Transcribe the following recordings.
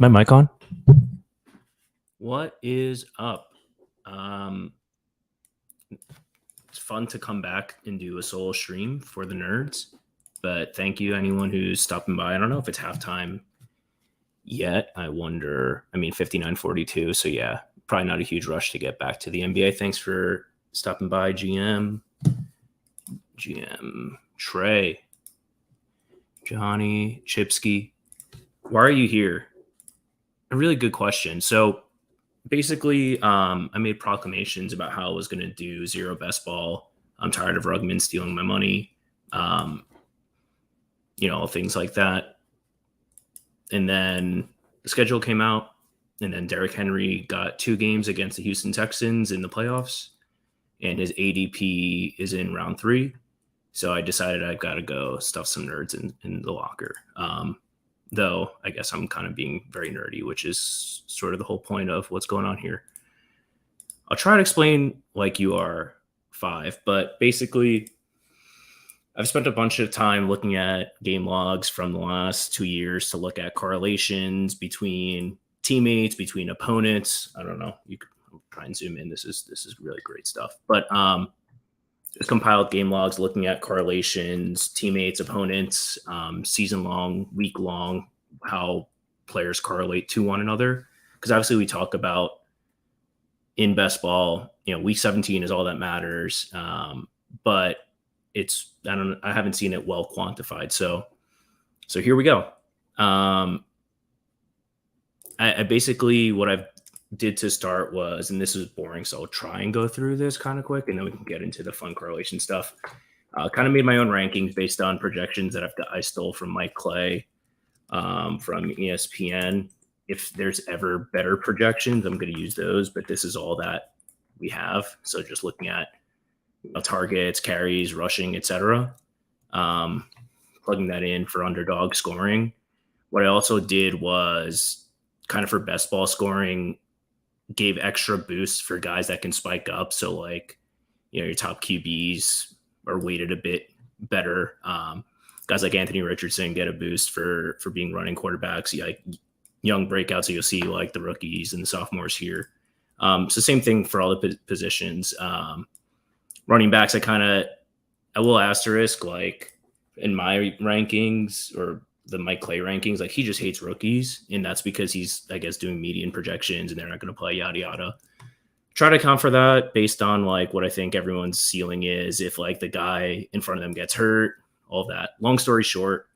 my mic on? What is up? It's fun to come back and do a solo stream for the nerds, but thank you anyone who's stopping by. I don't know if it's halftime yet. I wonder. I mean, 59:42. So yeah, probably not a huge rush to get back to the NBA. Thanks for stopping by, GM Trey, Johnny Chipsky. Why are you here? A really good question. So basically, I made proclamations about how I was going to do zero best ball. I'm tired of Rugman stealing my money, things like that. And then the schedule came out, and then Derrick Henry got 2 games against the Houston Texans in the playoffs, and his ADP is in round 3. So I decided I've got to go stuff some nerds in the locker. Though I guess I'm kind of being very nerdy, which is sort of the whole point of what's going on here. I'll try to explain like you are 5, but basically I've spent a bunch of time looking at game logs from the last 2 years to look at correlations between teammates, between opponents. I don't know. You could try and zoom in. This is really great stuff. But just compiled game logs looking at correlations, teammates, opponents, season long, week long, how players correlate to one another. Because obviously we talk about in best ball, week 17 is all that matters. But I haven't seen it well quantified. So here we go. I basically, what I've did to start was, and this is boring, so I'll try and go through this kind of quick, and then we can get into the fun correlation stuff. Kind of made my own rankings based on projections that I stole from Mike Clay from ESPN. If there's ever better projections, I'm going to use those, but this is all that we have. So just looking at targets, carries, rushing, etc. Plugging that in for underdog scoring. What I also did was kind of for best ball scoring, gave extra boosts for guys that can spike up. So like, your top QBs are weighted a bit better. Guys like Anthony Richardson get a boost for being running quarterbacks. Like young breakouts, so you'll see like the rookies and the sophomores here. So same thing for all the positions. Running backs, I will asterisk like in my rankings or the Mike Clay rankings, like he just hates rookies, and that's because he's, I guess, doing median projections and they're not going to play, yada yada. Try to account for that based on like what I think everyone's ceiling is, if like the guy in front of them gets hurt, all that. Long story short,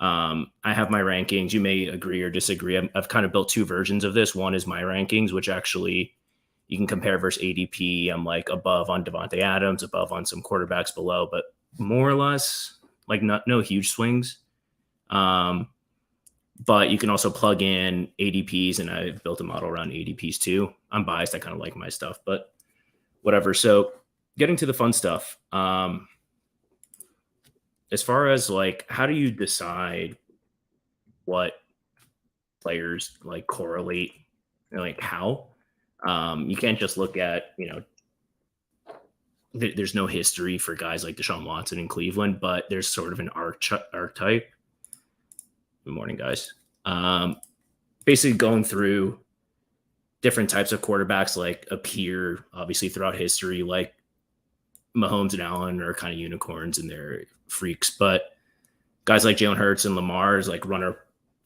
I have my rankings. You may agree or disagree. I've kind of built 2 versions of this. One is my rankings, which actually you can compare versus ADP. I'm like above on Devontae Adams, above on some quarterbacks below, but more or less like no huge swings. But you can also plug in ADPs, and I've built a model around ADPs too. I'm biased. I kind of like my stuff, but whatever. So getting to the fun stuff. As far as like, how do you decide what players like correlate and like how? You can't just look at, there's no history for guys like Deshaun Watson in Cleveland, but there's sort of an archetype. Good morning, guys. Basically going through different types of quarterbacks like appear obviously throughout history, like Mahomes and Allen are kind of unicorns and they're freaks, but guys like Jalen Hurts and Lamar is like runner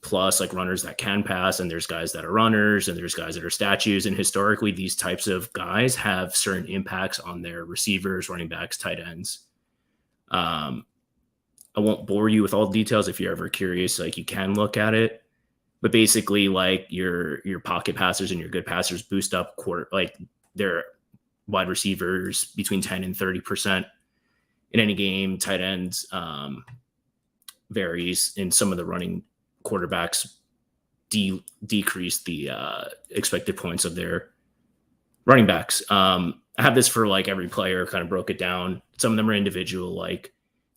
plus, like runners that can pass, and there's guys that are runners and there's guys that are statues, and historically these types of guys have certain impacts on their receivers, running backs, tight ends. I won't bore you with all the details. If you're ever curious, like you can look at it, but basically like your pocket passers and your good passers boost up like their wide receivers between 10 and 30% in any game. Tight ends varies, in some of the running quarterbacks decrease the expected points of their running backs. I have this for like every player, kind of broke it down. Some of them are individual, like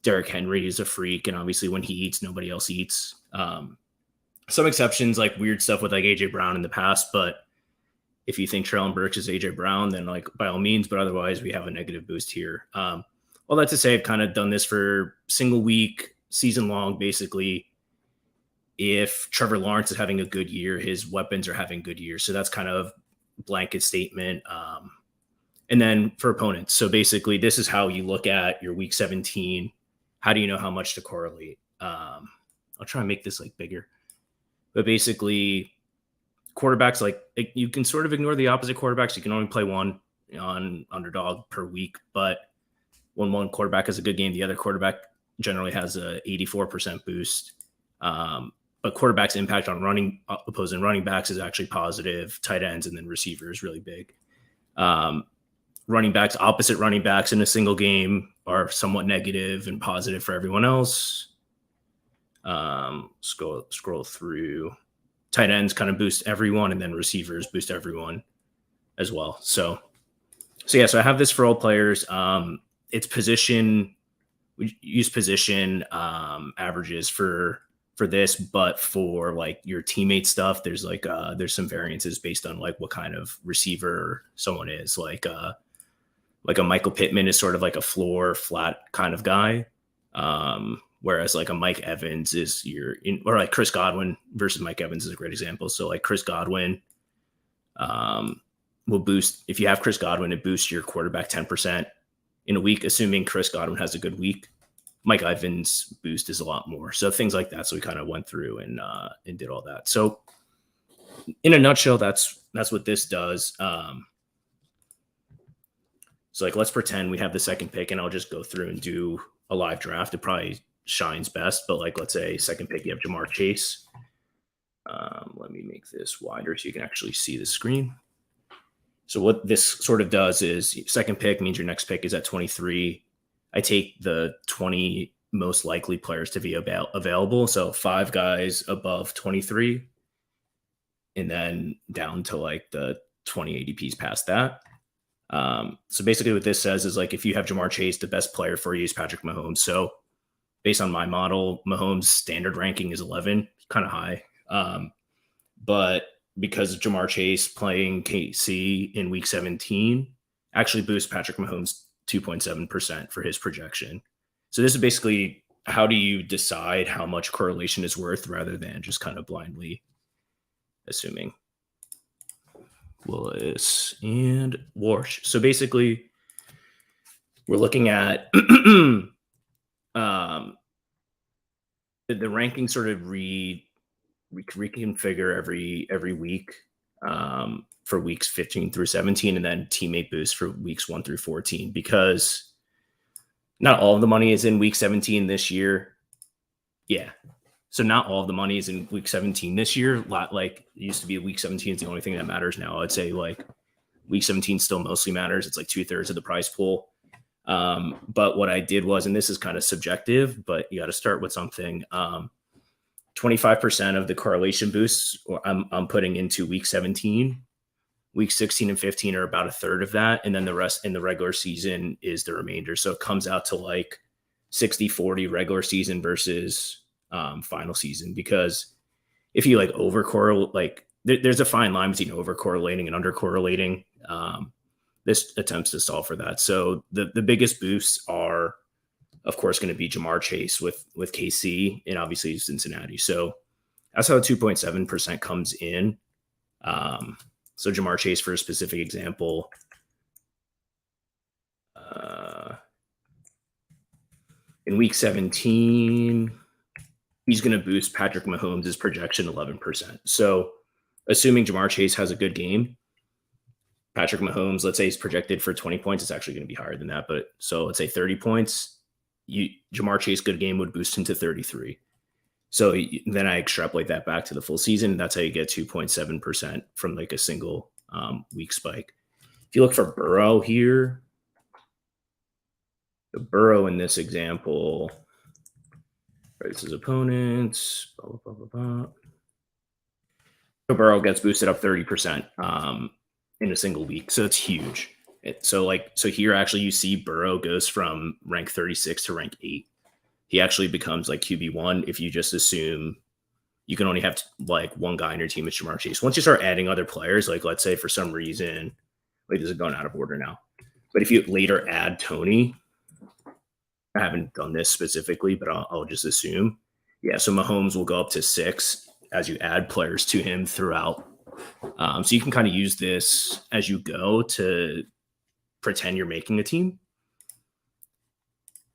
Derrick Henry is a freak, and obviously when he eats, nobody else eats. Some exceptions, like weird stuff with like AJ Brown in the past, but if you think Treylon Burks is AJ Brown, then like by all means, but otherwise we have a negative boost here. All that to say, I've kind of done this for single week, season long, basically if Trevor Lawrence is having a good year, his weapons are having good years. So that's kind of blanket statement. And then for opponents, so basically, this is how you look at your week 17. How do you know how much to correlate? I'll try and make this like bigger, but basically, quarterbacks, like you can sort of ignore the opposite quarterbacks. You can only play one on underdog per week, but when one quarterback has a good game, the other quarterback generally has a 84% boost. But quarterback's impact on opposing running backs is actually positive. Tight ends and then receivers really big. Opposite running backs in a single game are somewhat negative and positive for everyone else. Scroll through. Tight ends kind of boost everyone, and then receivers boost everyone as well. So I have this for all players. It's position. We use position averages for this, but for like your teammate stuff, there's some variances based on like what kind of receiver someone is. Like a Michael Pittman is sort of like a floor flat kind of guy. Whereas like a Mike Evans or like Chris Godwin versus Mike Evans is a great example. So like Chris Godwin will boost, if you have Chris Godwin, it boosts your quarterback 10% in a week, assuming Chris Godwin has a good week. Mike Evans' boost is a lot more. So things like that. So we kind of went through and did all that. So in a nutshell, that's what this does. So like, let's pretend we have the second pick, and I'll just go through and do a live draft. It probably shines best, but like, let's say second pick, you have Jamar Chase. Let me make this wider so you can actually see the screen. So what this sort of does is second pick means your next pick is at 23. I take the 20 most likely players to be available. So 5 guys above 23 and then down to like the 20 ADPs past that. So basically what this says is like, if you have Jamar Chase, the best player for you is Patrick Mahomes. So based on my model, Mahomes' standard ranking is 11, kind of high. But because Jamar Chase playing KC in week 17 actually boosts Patrick Mahomes 2.7% for his projection. So this is basically, how do you decide how much correlation is worth rather than just kind of blindly assuming. Willis and Warsh. So basically, we're looking at the ranking sort of reconfigure every week for weeks 15 through 17, and then teammate boost for weeks 1 through 14, because not all of the money is in week 17 this year. Yeah. So not all of the money is in week 17 this year. Like it used to be week 17 is the only thing that matters now. I'd say like week 17 still mostly matters. It's like 2/3 of the prize pool. But what I did was, and this is kind of subjective, but you got to start with something. 25% of the correlation boosts I'm putting into week 17. Week 16 and 15 are about 1/3 of that. And then the rest in the regular season is the remainder. So it comes out to like 60-40 regular season versus final season. Because if you like over correlate, like there's a fine line between over correlating and under correlating. This attempts to solve for that. So the biggest boosts are, of course, going to be Jamar Chase with KC and obviously Cincinnati. So that's how 2.7% comes in. So Jamar Chase, for a specific example, in week 17, he's going to boost Patrick Mahomes' projection 11%. So assuming Jamar Chase has a good game, Patrick Mahomes, let's say he's projected for 20 points. It's actually going to be higher than that. But so let's say 30 points. Jamar Chase good game would boost him to 33. So then I extrapolate that back to the full season. And that's how you get 2.7% from like a single week spike. If you look for Burrow here, the Burrow in this example, right, his opponents, blah, blah, blah, blah, blah. So Burrow gets boosted up 30% in a single week. So it's huge. So here actually you see Burrow goes from rank 36 to rank 8. He actually becomes like QB1 if you just assume you can only have like one guy in your team, it's Jamar Chase. Once you start adding other players, like let's say for some reason, like this is going out of order now, but if you later add Tony, I haven't done this specifically, but I'll just assume Yeah, so Mahomes will go up to 6 as you add players to him throughout. So you can kind of use this as you go to pretend you're making a team.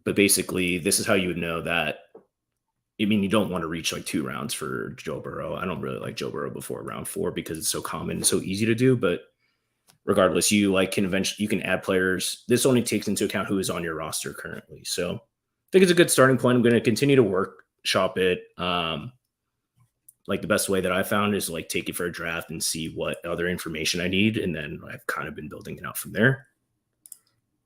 But basically, this is how you would know that. I mean, you don't want to reach like 2 rounds for Joe Burrow. I don't really like Joe Burrow before round 4 because it's so common and so easy to do. But regardless, you like can eventually you can add players. This only takes into account who is on your roster currently. So I think it's a good starting point. I'm going to continue to workshop it. Like the best way that I found is like take it for a draft and see what other information I need, and then I've kind of been building it out from there.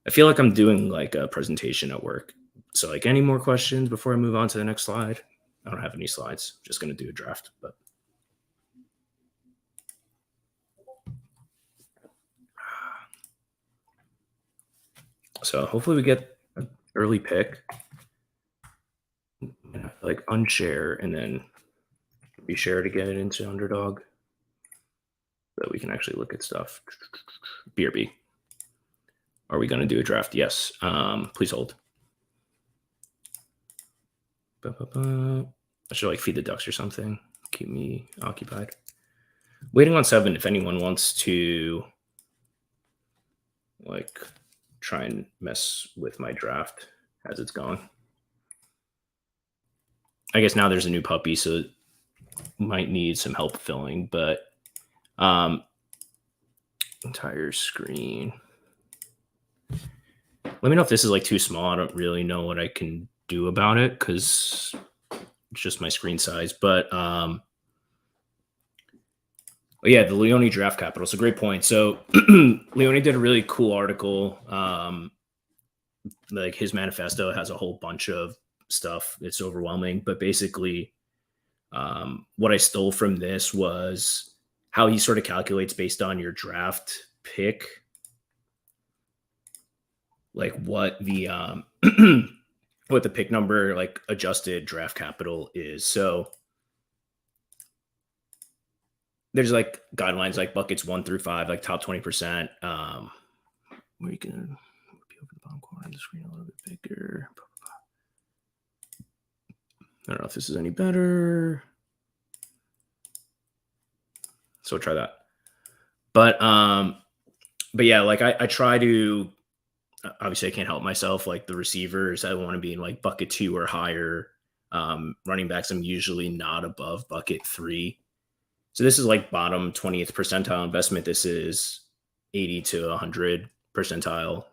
I feel like I'm doing like a presentation at work. So like any more questions before I move on to the next slide? I don't have any slides. Just going to do a draft, but so hopefully we get an early pick. Like unshare and then reshare to get it into underdog so that we can actually look at stuff. BRB. Are we going to do a draft? Yes. Please hold. I should like feed the ducks or something. Keep me occupied. Waiting on 7 if anyone wants to like try and mess with my draft as it's going. I guess now there's a new puppy, so it might need some help filling, but entire screen. Let me know if this is like too small. I don't really know what I can do about it because it's just my screen size. But yeah, the Leone draft capital. It's a great point. So Leone did a really cool article. Like his manifesto has a whole bunch of stuff. It's overwhelming, but basically what I stole from this was how he sort of calculates based on your draft pick, like what the what the pick number, like adjusted draft capital is. So there's like guidelines like buckets 1 through 5, like top 20%. Where you can be over the bottom corner of the screen a little bit bigger. I don't know if this is any better. So try that. But yeah, like I try to, obviously I can't help myself. Like the receivers, I want to be in like bucket 2 or higher. Running backs, I'm usually not above bucket 3. So this is like bottom 20th percentile investment. This is 80 to 100 percentile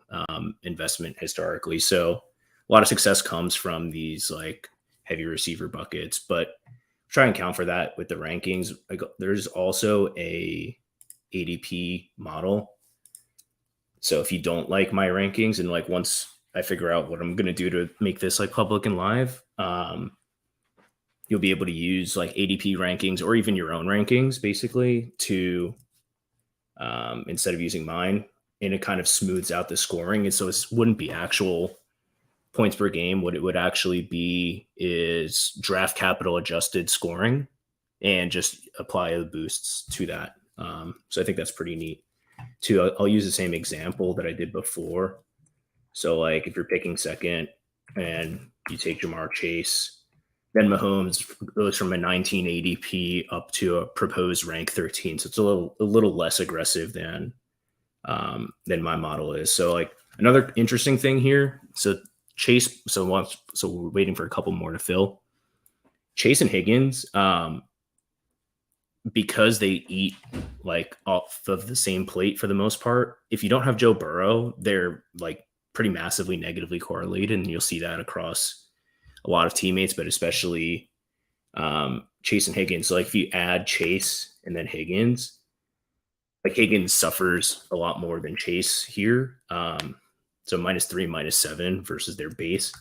investment historically. So a lot of success comes from these like heavy receiver buckets, but try and count for that with the rankings. There's also a ADP model. So if you don't like my rankings and like once I figure out what I'm going to do to make this like public and live, you'll be able to use like ADP rankings or even your own rankings basically to instead of using mine, and it kind of smooths out the scoring. And so it wouldn't be actual points per game. What it would actually be is draft capital adjusted scoring and just apply the boosts to that. So I think that's pretty neat too. I'll use the same example that I did before. So like if you're picking second and you take Jamar Chase, then Mahomes goes from a 19 ADP up to a proposed rank 13. So it's a little less aggressive than my model is. So like another interesting thing here. So Chase, so we're waiting for a couple more to fill. Chase and Higgins, because they eat like off of the same plate for the most part. If you don't have Joe Burrow, they're like pretty massively negatively correlated, and you'll see that across a lot of teammates, but especially Chase and Higgins. So like if you add Chase and then Higgins, like Higgins suffers a lot more than Chase here. So -3, -7 versus their base.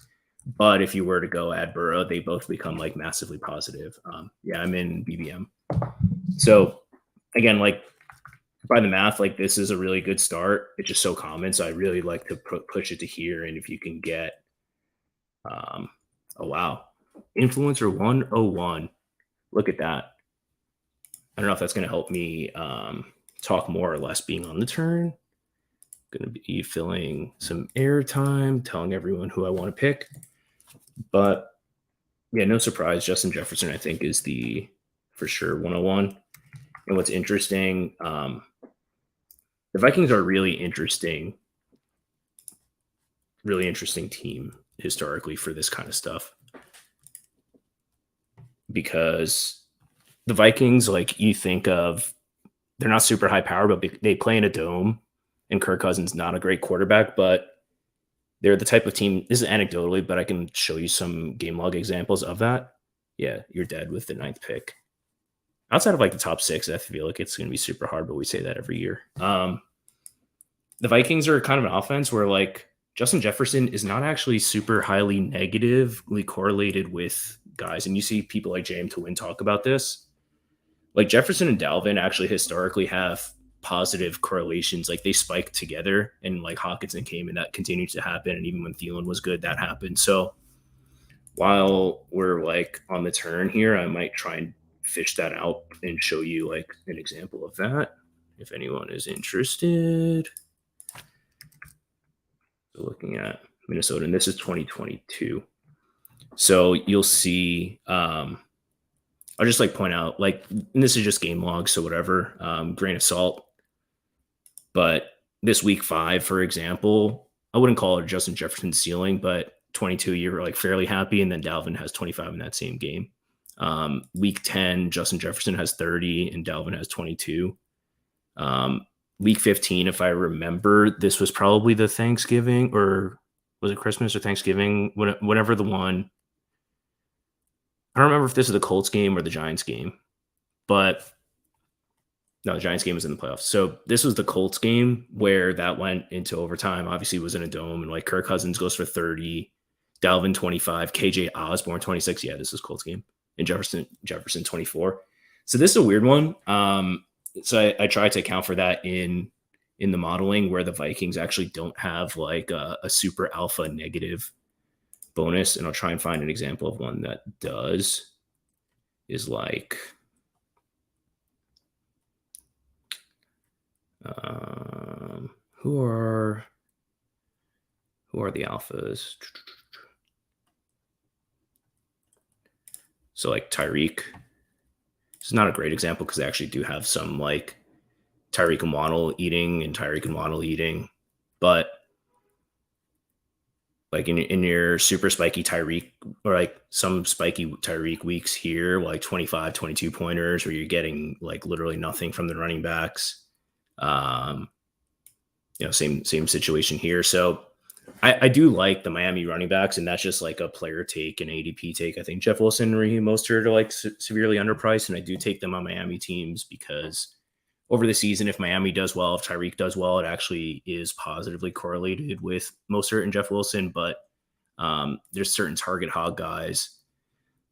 But if you were to go add Burrow, they both become like massively positive. Yeah, I'm in BBM. So again, like by the math, like this is a really good start. It's just so common. So I really like to push it to here. And if you can get, oh, wow. Influencer 101. Look at that. I don't know if that's going to help me talk more or less being on the turn. Going to be filling some airtime, telling everyone who I want to pick. But Yeah, no surprise. Justin Jefferson, I think, is the for sure 101. And what's interesting, the Vikings are really interesting team historically for this kind of stuff because the Vikings, like you think of, they're not super high power, but they play in a dome, and Kirk Cousins not a great quarterback, but they're the type of team. This is anecdotally, but I can show you some game log examples of that. Yeah, you're dead with the ninth pick. Outside of like the top six, I feel like it's going to be super hard, but we say that every year. The Vikings are kind of an offense where like Justin Jefferson is not actually super highly negatively correlated with guys, and you see people like James to Win talk about this. Like Jefferson and Dalvin actually historically have positive correlations. Like they spiked together, and like Hawkinson came, and that continued to happen. And even when Thielen was good, that happened. So while we're like on the turn here, I might try and fish that out and show you like an example of that if anyone is interested. So looking at Minnesota, and this is 2022. So you'll see, I'll just like point out, like, and this is just game logs, so whatever, grain of salt. But this week 5, for example, I wouldn't call it Justin Jefferson ceiling, but 22, you're like fairly happy. And then Dalvin has 25 in that same game. Week 10, Justin Jefferson has 30 and Dalvin has 22. Week 15, if I remember, this was probably the Thanksgiving, or was it Christmas or Thanksgiving? Whenever the one, I don't remember if this is the Colts game or the Giants game, but no, the Giants game was in the playoffs. So this was the Colts game where that went into overtime. Obviously, it was in a dome, and like Kirk Cousins goes for 30, Dalvin 25, KJ Osborne 26. Yeah, this is Colts game, and Jefferson 24. So this is a weird one. So I tried to account for that in the modeling where the Vikings actually don't have like a super alpha negative bonus, and I'll try and find an example of one that does. Is like who are the alphas? So like Tyreek. It's not a great example because they actually do have some like Tyreek and Waddle eating, but like in your super spiky Tyreek, or like some spiky Tyreek weeks here, like 25, 22 pointers where you're getting like literally nothing from the running backs. Same situation here. So I do like the Miami running backs, and that's just like a player take, an ADP take. I think Jeff Wilson and Raheem Mostert are like severely underpriced, and I do take them on Miami teams because over the season, if Miami does well, if Tyreek does well, it actually is positively correlated with Mostert and Jeff Wilson. But there's certain target hog guys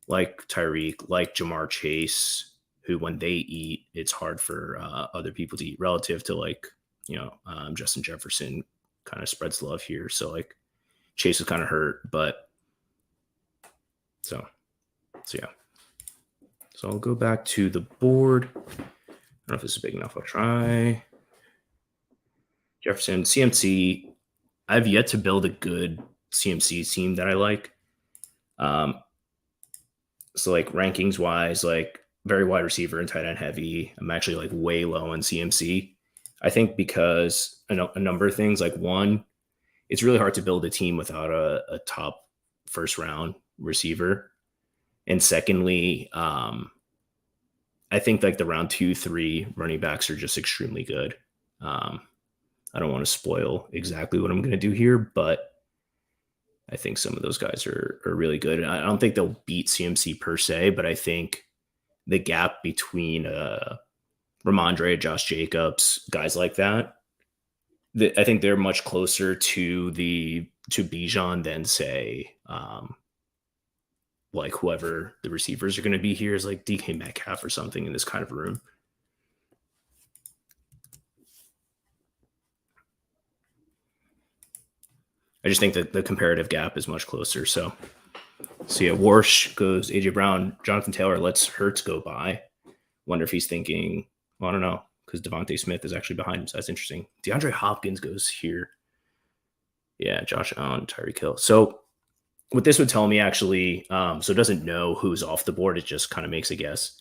like Tyreek, like Jamar Chase, who when they eat, it's hard for other people to eat relative to like, Justin Jefferson kind of spreads love here. So like Chase is kind of hurt, but so yeah. So I'll go back to the board. I don't know if this is big enough. I'll try. Jefferson, CMC. I've yet to build a good CMC team that I like. So like rankings wise, like very wide receiver and tight end heavy. I'm actually like way low on CMC. I think because a number of things, like one, it's really hard to build a team without a top first round receiver. And secondly, I think like the round 2, 3 running backs are just extremely good. I don't want to spoil exactly what I'm going to do here, but I think some of those guys are really good. And I don't think they'll beat CMC per se, but I think the gap between Ramondre, Josh Jacobs, guys like that, I think they're much closer to Bijan than say like whoever the receivers are going to be here is like DK Metcalf or something in this kind of room. I just think that the comparative gap is much closer. So yeah, Warsh goes AJ Brown, Jonathan Taylor lets Hurts go by. Wonder if he's thinking, well, I don't know, because Devontae Smith is actually behind him. So that's interesting. DeAndre Hopkins goes here. Yeah, Josh Allen, Tyreek Hill. So what this would tell me actually, so it doesn't know who's off the board. It just kind of makes a guess.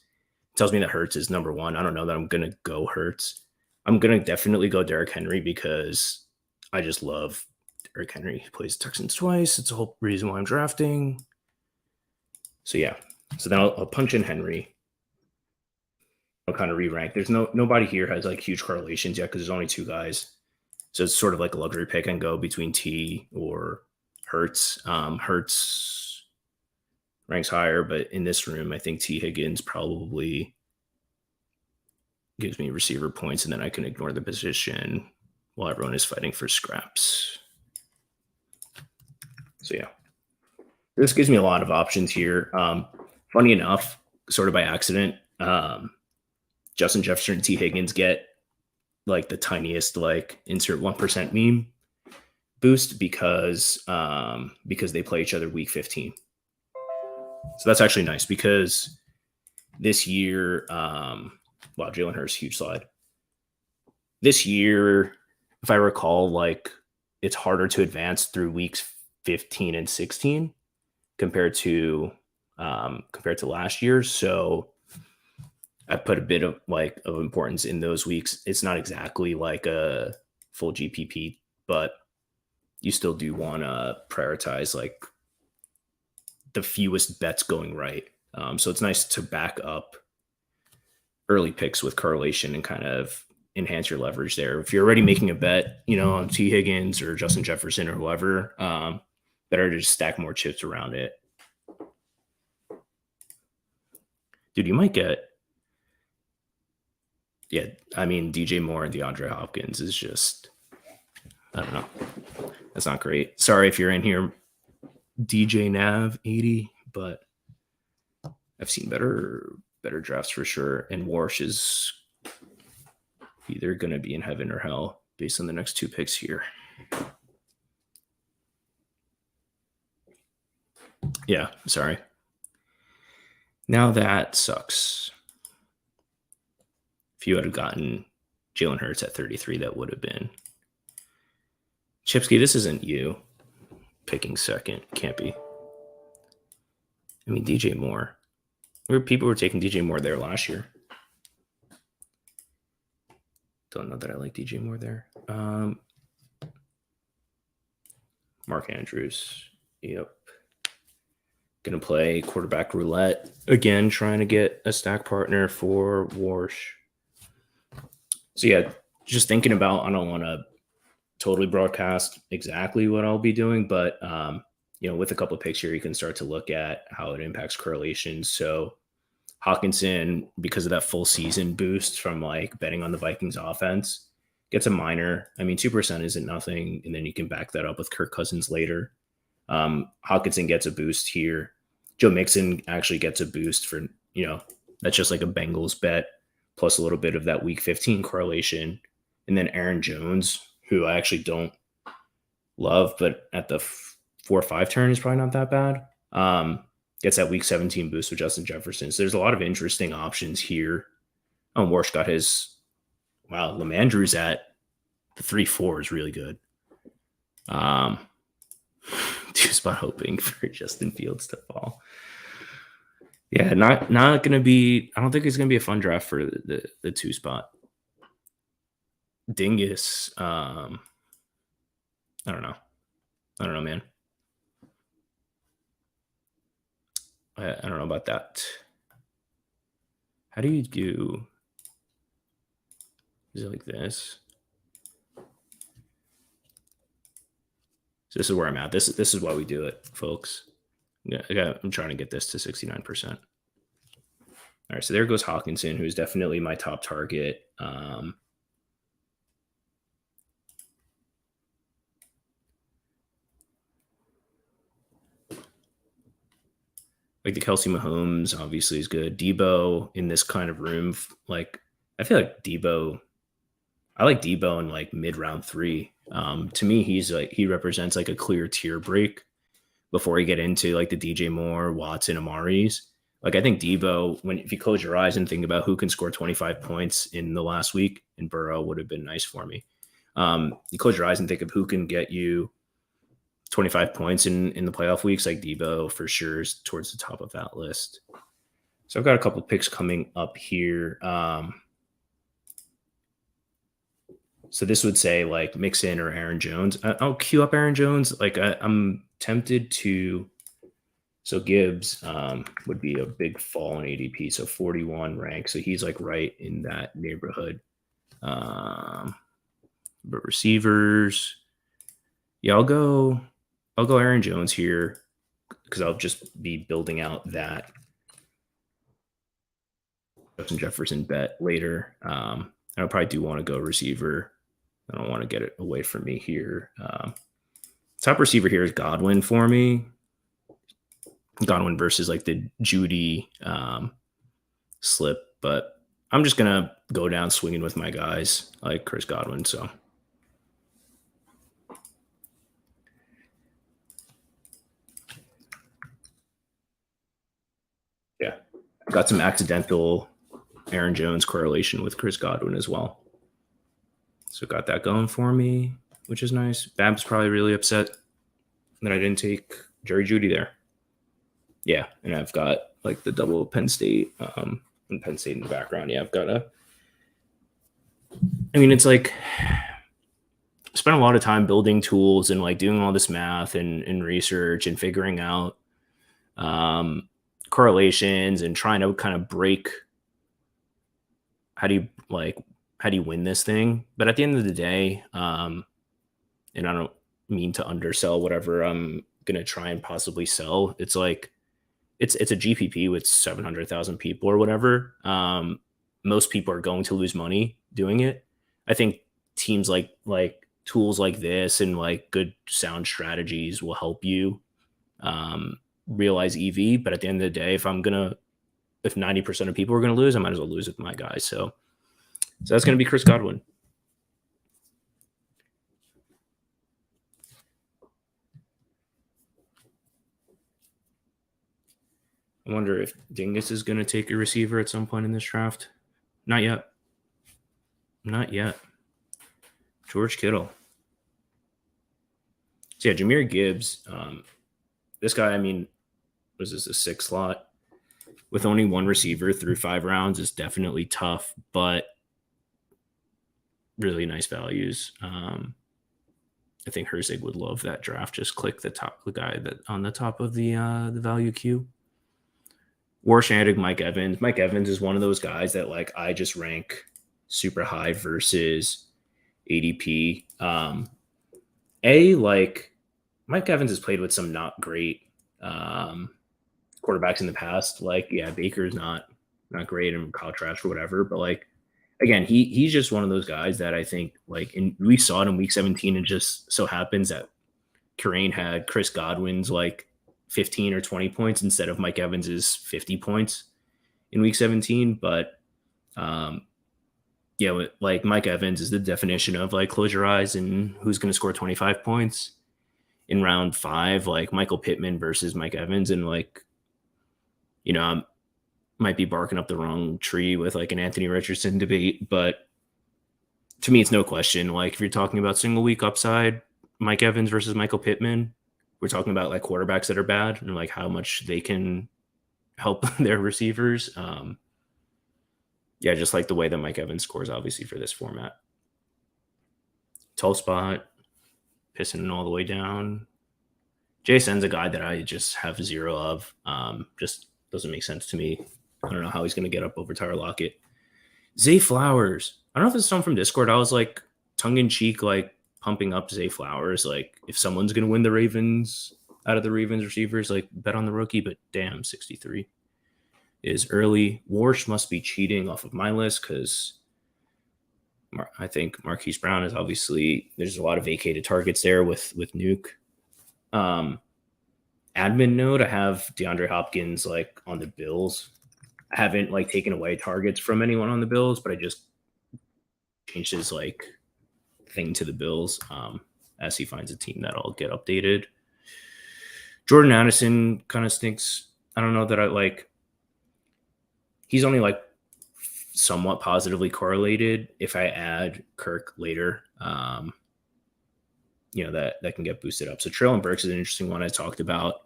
It tells me that Hurts is number one. I don't know that I'm going to go Hurts. I'm going to definitely go Derrick Henry because I just love Derrick Henry. He plays Texans twice. It's the whole reason why I'm drafting. So yeah. So then I'll punch in Henry. I'll kind of re-rank. There's nobody here has like huge correlations yet because there's only two guys. So it's sort of like a luxury pick and go between T or Hurts. Hurts ranks higher, but in this room, I think T Higgins probably gives me receiver points, and then I can ignore the position while everyone is fighting for scraps. So yeah, this gives me a lot of options here. Funny enough, sort of by accident, Justin Jefferson and T Higgins get like the tiniest like insert 1% meme boost because they play each other week 15. So that's actually nice because this year, wow, Jalen Hurts, huge slide. This year, if I recall, like it's harder to advance through weeks 15 and 16 compared to last year. So I put a bit of importance in those weeks. It's not exactly like a full GPP, but you still do want to prioritize like the fewest bets going right. So it's nice to back up early picks with correlation and kind of enhance your leverage there. If you're already making a bet, on T Higgins or Justin Jefferson or whoever, better to just stack more chips around it. Dude, you might get, DJ Moore and DeAndre Hopkins is just, I don't know. That's not great. Sorry if you're in here, DJ Nav 80, but I've seen better drafts for sure. And Warsh is either going to be in heaven or hell based on the next two picks here. Yeah, sorry. Now that sucks. If you had gotten Jalen Hurts at 33, that would have been. Chipsky, this isn't you picking second. Can't be. I mean, DJ Moore. People were taking DJ Moore there last year. Don't know that I like DJ Moore there. Mark Andrews. Yep. Going to play quarterback roulette. Again, trying to get a stack partner for Warsh. So yeah, just thinking about, I don't want to totally broadcast exactly what I'll be doing, but with a couple of picks here, you can start to look at how it impacts correlation. So Hawkinson, because of that full season boost from like betting on the Vikings offense, gets a minor. 2% isn't nothing. And then you can back that up with Kirk Cousins later. Hawkinson gets a boost here. Joe Mixon actually gets a boost for, that's just like a Bengals bet plus a little bit of that week 15 correlation. And then Aaron Jones, who I actually don't love, but at the 4 or 5 turn is probably not that bad. Gets that week 17 boost with Justin Jefferson. So there's a lot of interesting options here. Warsh got his, Lemandrew's at the 3-4 is really good. 2-spot hoping for Justin Fields to fall. Yeah, not going to be, I don't think it's going to be a fun draft for the 2-spot. Dingus, I don't know, man. I don't know about that. How do you do? Is it like this? So this is where I'm at. This is why we do it, folks. I'm trying to get this to 69%. All right, so there goes Hawkinson, who's definitely my top target. Like the Kelsey Mahomes obviously is good. Debo in this kind of room, like I feel like I like Debo in like mid round 3. To me, he represents like a clear tier break before you get into like the DJ Moore, Watson, Amari's. Like I think Debo, if you close your eyes and think about who can score 25 points in the last week, and Burrow would have been nice for me. You close your eyes and think of who can get you 25 points in the playoff weeks, like Debo for sure is towards the top of that list. So I've got a couple picks coming up here. So this would say like Mixon or Aaron Jones. I'll queue up Aaron Jones. Like I'm tempted to. So Gibbs would be a big fall in ADP. So 41 rank. So he's like right in that neighborhood. But receivers, yeah, I'll go Aaron Jones here because I'll just be building out that Justin Jefferson bet later. I probably do want to go receiver. I don't want to get it away from me here. Top receiver here is Godwin for me. Godwin versus like the Judy slip, but I'm just gonna go down swinging with my guys like Chris Godwin. So yeah, got some accidental Aaron Jones correlation with Chris Godwin as well. So got that going for me, which is nice. Bab's probably really upset that I didn't take Jerry Judy there. Yeah, and I've got like the double Penn State and Penn State in the background. Yeah, I've got it's like spent a lot of time building tools and like doing all this math and research and figuring out correlations and trying to kind of break how do you win this thing. But at the end of the day, and I don't mean to undersell whatever I'm gonna try and possibly sell. It's like it's a GPP with 700,000 people or whatever. Most people are going to lose money doing it. I think teams like tools like this and like good sound strategies will help you realize EV. But at the end of the day, if 90% of people are going to lose, I might as well lose with my guys. So that's going to be Chris Godwin. I wonder if Dingus is going to take a receiver at some point in this draft. Not yet. Not yet. George Kittle. So yeah, Jahmyr Gibbs. This guy, was this a 6 slot? With only one receiver through 5 rounds is definitely tough, but really nice values. I think Herzig would love that draft. Just click the guy that on the top of the value queue. Warshandig, Mike Evans. Mike Evans is one of those guys that like I just rank super high versus ADP. Like Mike Evans has played with some not great quarterbacks in the past. Like, yeah, Baker's not great and Kyle Trask or whatever, but like again, he's just one of those guys that I think like we saw it in week 17. And just so happens that Kerrane had Chris Godwin's like 15 or 20 points instead of Mike Evans's 50 points in week 17. But yeah, like Mike Evans is the definition of like close your eyes and who's going to score 25 points in round 5, like Michael Pittman versus Mike Evans. And like, I might be barking up the wrong tree with like an Anthony Richardson debate, but to me, it's no question. Like if you're talking about single week upside, Mike Evans versus Michael Pittman, we're talking about like quarterbacks that are bad and like how much they can help their receivers. Yeah, just like the way that Mike Evans scores, obviously, for this format. Tall spot, pissing all the way down. JSN's a guy that I just have 0 of. Just doesn't make sense to me. I don't know how he's going to get up over Tyler Lockett. Zay Flowers. I don't know if it's someone from Discord. I was like tongue-in-cheek, like pumping up Zay Flowers. Like if someone's going to win the Ravens out of the Ravens receivers, like bet on the rookie. But damn, 63 is early. Warsh must be cheating off of my list because I think Marquise Brown is obviously there's a lot of vacated targets there with Nuke. Admin note, I have DeAndre Hopkins like on the Bills. I haven't like taken away targets from anyone on the Bills, but I just changed his like thing to the Bills as he finds a team that'll get updated. Jordan Addison kind of stinks. I don't know that I like. He's only like somewhat positively correlated if I add Kirk later. that can get boosted up. So Traylon Burks is an interesting one I talked about,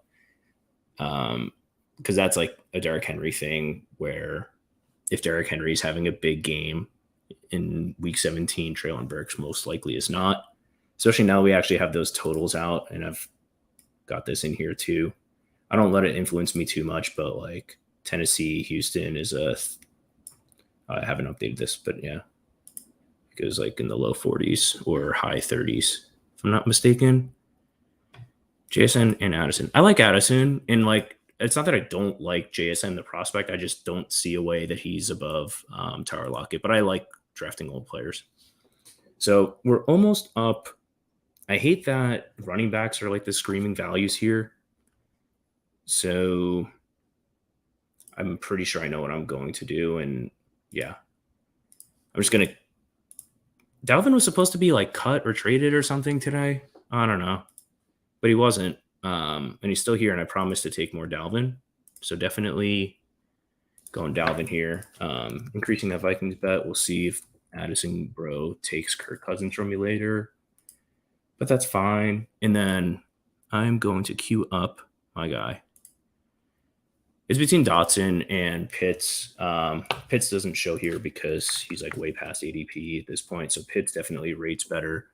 because that's like a Derrick Henry thing where if Derrick Henry is having a big game in week 17, Traylon Burks most likely is not. Especially now we actually have those totals out, and I've got this in here too. I don't let it influence me too much, but like Tennessee, Houston is I haven't updated this, but yeah, it goes like in the low 40s or high 30s, if I'm not mistaken. JSN and Addison. I like Addison, and like it's not that I don't like JSN the prospect. I just don't see a way that he's above Tyler Lockett. But I like drafting old players. So we're almost up. I hate that running backs are like the screaming values here. So I'm pretty sure I know what I'm going to do. And yeah, I'm just going to. Dalvin was supposed to be like cut or traded or something today. I don't know, but he wasn't. And he's still here. And I promised to take more Dalvin. So definitely going Dalvin here. Increasing that Vikings bet. We'll see if Addison Bro takes Kirk Cousins from me later. But that's fine. And then I'm going to queue up my guy. It's between Dotson and Pitts. Pitts doesn't show here because he's like way past ADP at this point. So Pitts definitely rates better.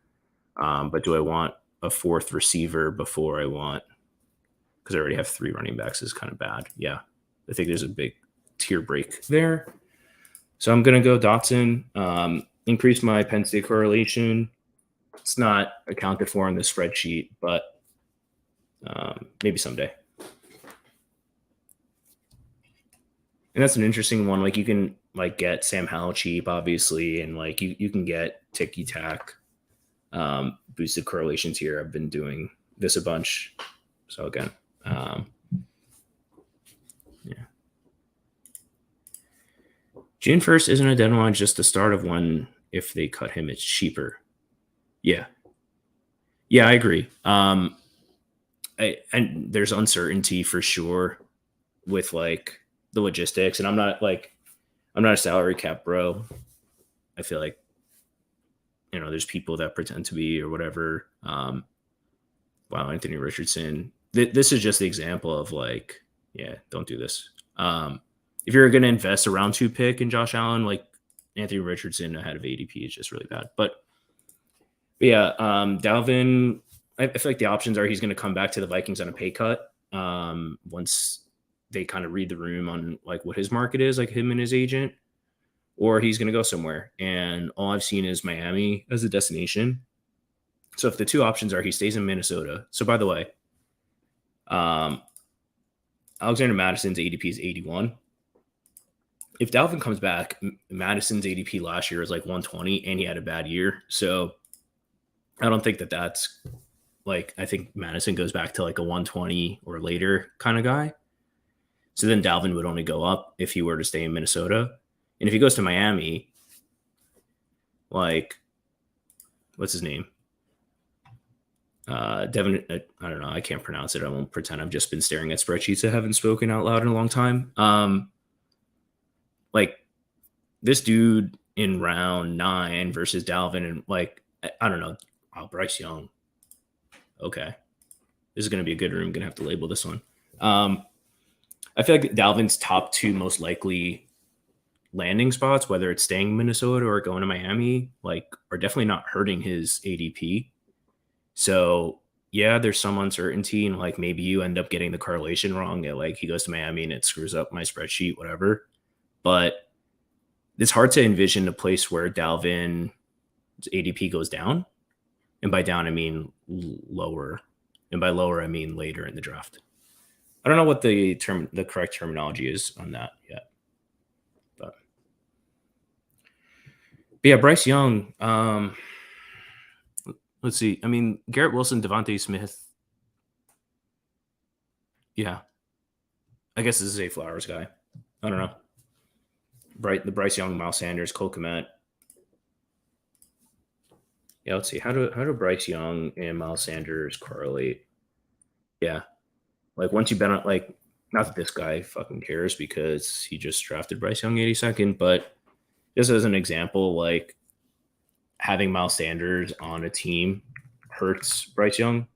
But do I want a fourth receiver before I want? Because I already have 3 running backs is kind of bad. Yeah, I think there's a big tier break there. So I'm going to go Dotson, increase my Penn State correlation. It's not accounted for in the spreadsheet, but maybe someday. And that's an interesting one. Like you can like get Sam Howell cheap, obviously, and like you can get ticky tack boosted correlations here. I've been doing this a bunch. So again, yeah. June 1st isn't a deadline, just the start of one. If they cut him, it's cheaper. Yeah. Yeah, I agree. And there's uncertainty for sure with like the logistics. And I'm not a salary cap bro. I feel like, there's people that pretend to be or whatever. Wow, Anthony Richardson. This is just the example of like, yeah, don't do this. If you're going to invest a round 2 pick in Josh Allen, like Anthony Richardson ahead of ADP is just really bad. But yeah, Dalvin, I feel like the options are he's going to come back to the Vikings on a pay cut once they kind of read the room on like what his market is, like him and his agent, or he's going to go somewhere. And all I've seen is Miami as a destination. So if the 2 options are he stays in Minnesota. So by the way, Alexander Madison's ADP is 81. If Dalvin comes back, Madison's ADP last year was like 120 and he had a bad year. So I don't think that's like, I think Madison goes back to like a 120 or later kind of guy. So then Dalvin would only go up if he were to stay in Minnesota. And if he goes to Miami, like, what's his name? Devin, I don't know. I can't pronounce it. I won't pretend I've just been staring at spreadsheets that haven't spoken out loud in a long time. Like this dude in round 9 versus Dalvin and like, I don't know. Oh, Bryce Young. Okay. This is going to be a good room. I'm going to have to label this one. I feel like Dalvin's top 2 most likely landing spots, whether it's staying in Minnesota or going to Miami, like are definitely not hurting his ADP. So yeah, there's some uncertainty and like maybe you end up getting the correlation wrong. Like he goes to Miami and it screws up my spreadsheet, whatever. But it's hard to envision a place where Dalvin's ADP goes down. And by down, I mean lower. And by lower, I mean later in the draft. I don't know what the correct terminology is on that yet. But yeah, Bryce Young. Let's see. I mean, Garrett Wilson, Devontae Smith. Yeah. I guess this is a Flowers guy. I don't know. The Bryce Young, Miles Sanders, Cole Kmet. Yeah, let's see. How do Bryce Young and Miles Sanders correlate? Yeah. Like once you bet on like, not that this guy fucking cares because he just drafted Bryce Young 82nd, but just as an example, like having Miles Sanders on a team hurts Bryce Young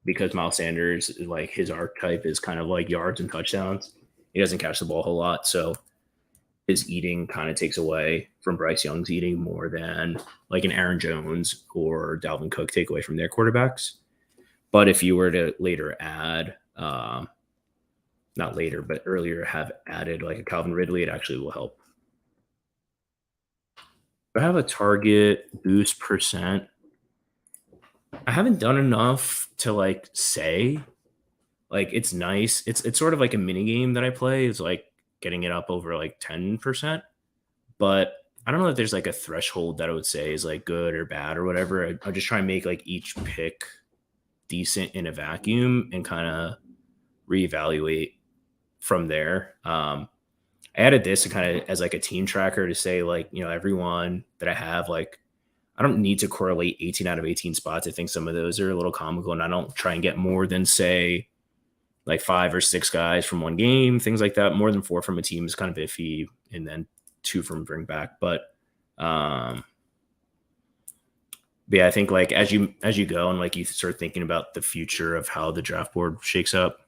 because Miles Sanders, like his archetype is kind of like yards and touchdowns. He doesn't catch the ball a whole lot, so his eating kind of takes away from Bryce Young's eating more than like an Aaron Jones or Dalvin Cook take away from their quarterbacks. But if you were to later add, not later, but earlier have added like a Calvin Ridley, it actually will help. I have a target boost percent. I haven't done enough to like say like it's nice. It's sort of like a mini game that I play. It's like getting it up over like 10%. But I don't know if there's like a threshold that I would say is like good or bad or whatever. I'll just try and make like each pick decent in a vacuum and kind of reevaluate from there. I added this to kind of as like a team tracker to say like, everyone that I have, like, I don't need to correlate 18 out of 18 spots. I think some of those are a little comical, and I don't try and get more than say like 5 or 6 guys from one game, things like that. More than 4 from a team is kind of iffy, and then 2 from bring back. But yeah, I think like as you go and like you start thinking about the future of how the draft board shakes up,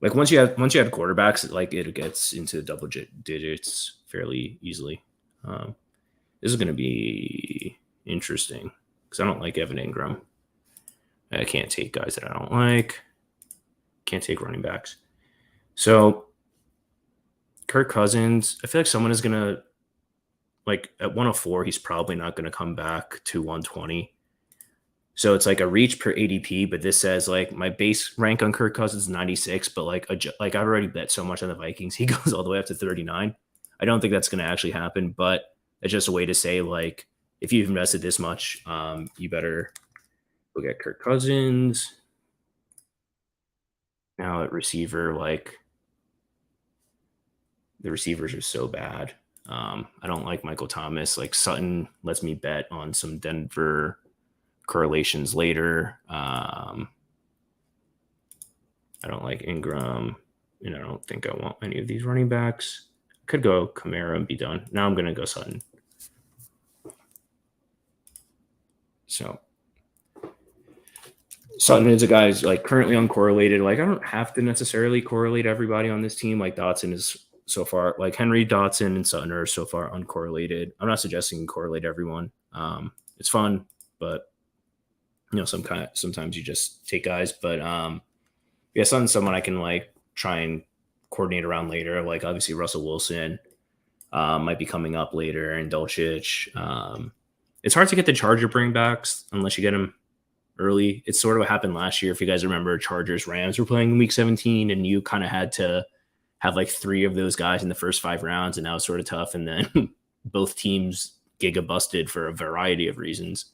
like once you have quarterbacks, like it gets into double digits fairly easily. This is going to be interesting because I don't like Evan Ingram. I can't take guys that I don't like. Can't take running backs. So Kirk Cousins, I feel like someone is going to, like at 104, he's probably not going to come back to 120. So it's like a reach per ADP, but this says like my base rank on Kirk Cousins is 96, but like I've already bet so much on the Vikings, he goes all the way up to 39. I don't think that's going to actually happen, but it's just a way to say like if you've invested this much, you better look at Kirk Cousins. Now at receiver, like the receivers are so bad. I don't like Michael Thomas. Like Sutton lets me bet on some Denver correlations later. I don't like Ingram, and I don't think I want any of these running backs. Could go Kamara and be done. Now I'm going to go Sutton. So Sutton is a guy who's like currently uncorrelated. Like I don't have to necessarily correlate everybody on this team. Like Dotson is so far, like Henry, Dotson, and Sutton are so far uncorrelated. I'm not suggesting correlate everyone. It's fun, but sometimes you just take guys. But yeah, Sutton's someone I can like try and coordinate around later. Like obviously Russell Wilson might be coming up later, and Dulcich. It's hard to get the Charger bringbacks unless you get them early. It's sort of what happened last year. If you guys remember, Chargers Rams were playing in week 17, and you kind of had to have like 3 of those guys in the first 5 rounds, and that was sort of tough. And then both teams giga busted for a variety of reasons.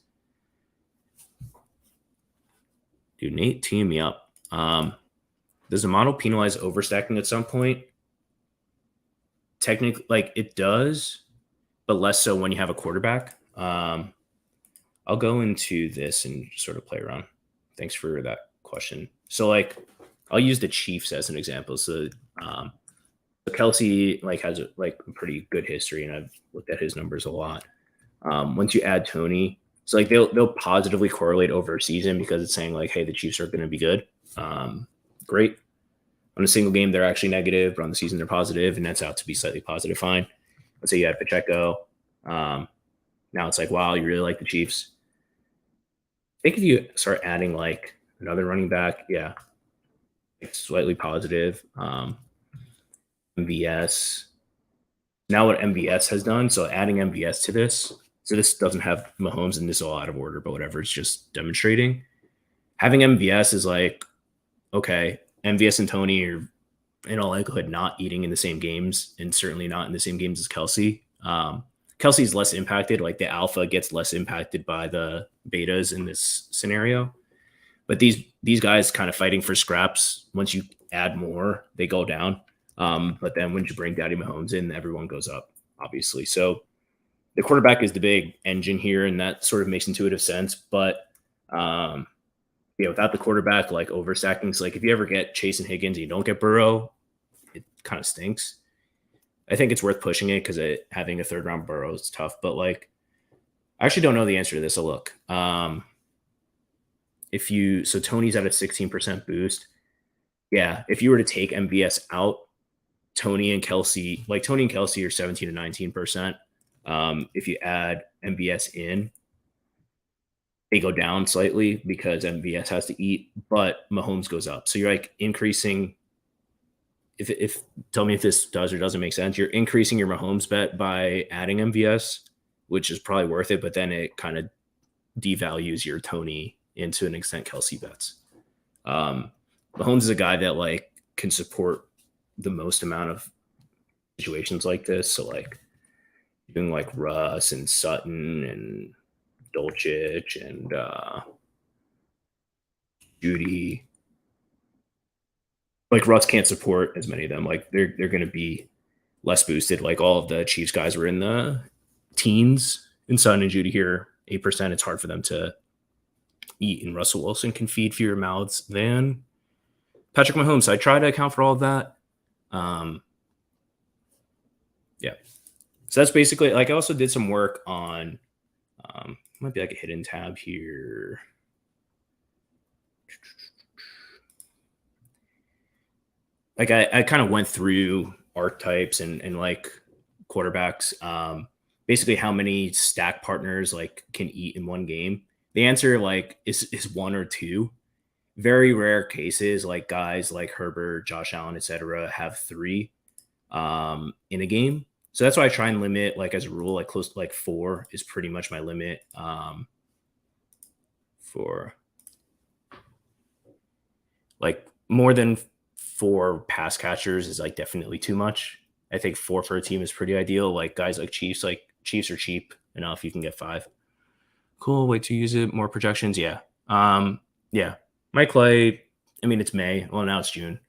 Dude, Nate, team me up. Does the model penalize overstacking at some point? Technically, like it does, but less so when you have a quarterback. I'll go into this and sort of play around. Thanks for that question. So like, I'll use the Chiefs as an example. So Kelsey like has a pretty good history, and I've looked at his numbers a lot. Once you add Tony, so like they'll positively correlate over a season because it's saying like, hey, the Chiefs are going to be good. Great. On a single game, they're actually negative, but on the season, they're positive, and that's out to be slightly positive. Fine. Let's say you had Pacheco. Now it's like, wow, you really like the Chiefs. I think if you start adding like another running back, yeah, it's slightly positive. MVS. Now what MVS has done, so adding MVS to this, so this doesn't have Mahomes, and this is all out of order, but whatever, it's just demonstrating. Having MVS is like, okay, MVS and Tony are in all likelihood not eating in the same games, and certainly not in the same games as Kelsey. Kelsey's less impacted, like the alpha gets less impacted by the betas in this scenario. But these guys kind of fighting for scraps. Once you add more, they go down. But then when you bring Daddy Mahomes in, everyone goes up, obviously. So the quarterback is the big engine here, and that sort of makes intuitive sense. But without the quarterback, like overstacking, so like if you ever get Chase and Higgins and you don't get Burrow, it kind of stinks. I think it's worth pushing it because having a 3rd round Burrow is tough. But like I actually don't know the answer to this. I'll look. So Tony's at a 16% boost. Yeah, if you were to take MVS out, Tony and Kelsey are 17 to 19%. If you add MVS in, they go down slightly because MVS has to eat, but Mahomes goes up. So you're like increasing. If tell me if this does or doesn't make sense. You're increasing your Mahomes bet by adding MVS, which is probably worth it, but then it kind of devalues your Tony and to an extent Kelsey bets. Um, Mahomes is a guy that like can support the most amount of situations like this. So like doing like Russ and Sutton and Dolchich and Judy. Like Russ can't support as many of them. Like they're going to be less boosted. Like all of the Chiefs guys were in the teens, and Sutton and Judy here 8%. It's hard for them to eat, and Russell Wilson can feed fewer mouths than Patrick Mahomes. So I try to account for all of that. Yeah. So that's basically like I also did some work on might be like a hidden tab here. Like I kind of went through archetypes and like quarterbacks, basically how many stack partners like can eat in one game. The answer like is one or two. Very rare cases like guys like Herbert, Josh Allen, etc. have three in a game. So that's why I try and limit like as a rule, like close to like four is pretty much my limit for like more than four pass catchers is like definitely too much. I think four for a team is pretty ideal. Like guys like Chiefs are cheap enough. You can get five. Cool. Wait to use it. More projections. Yeah. Yeah. Mike Clay. I mean, it's May. Well, now it's June.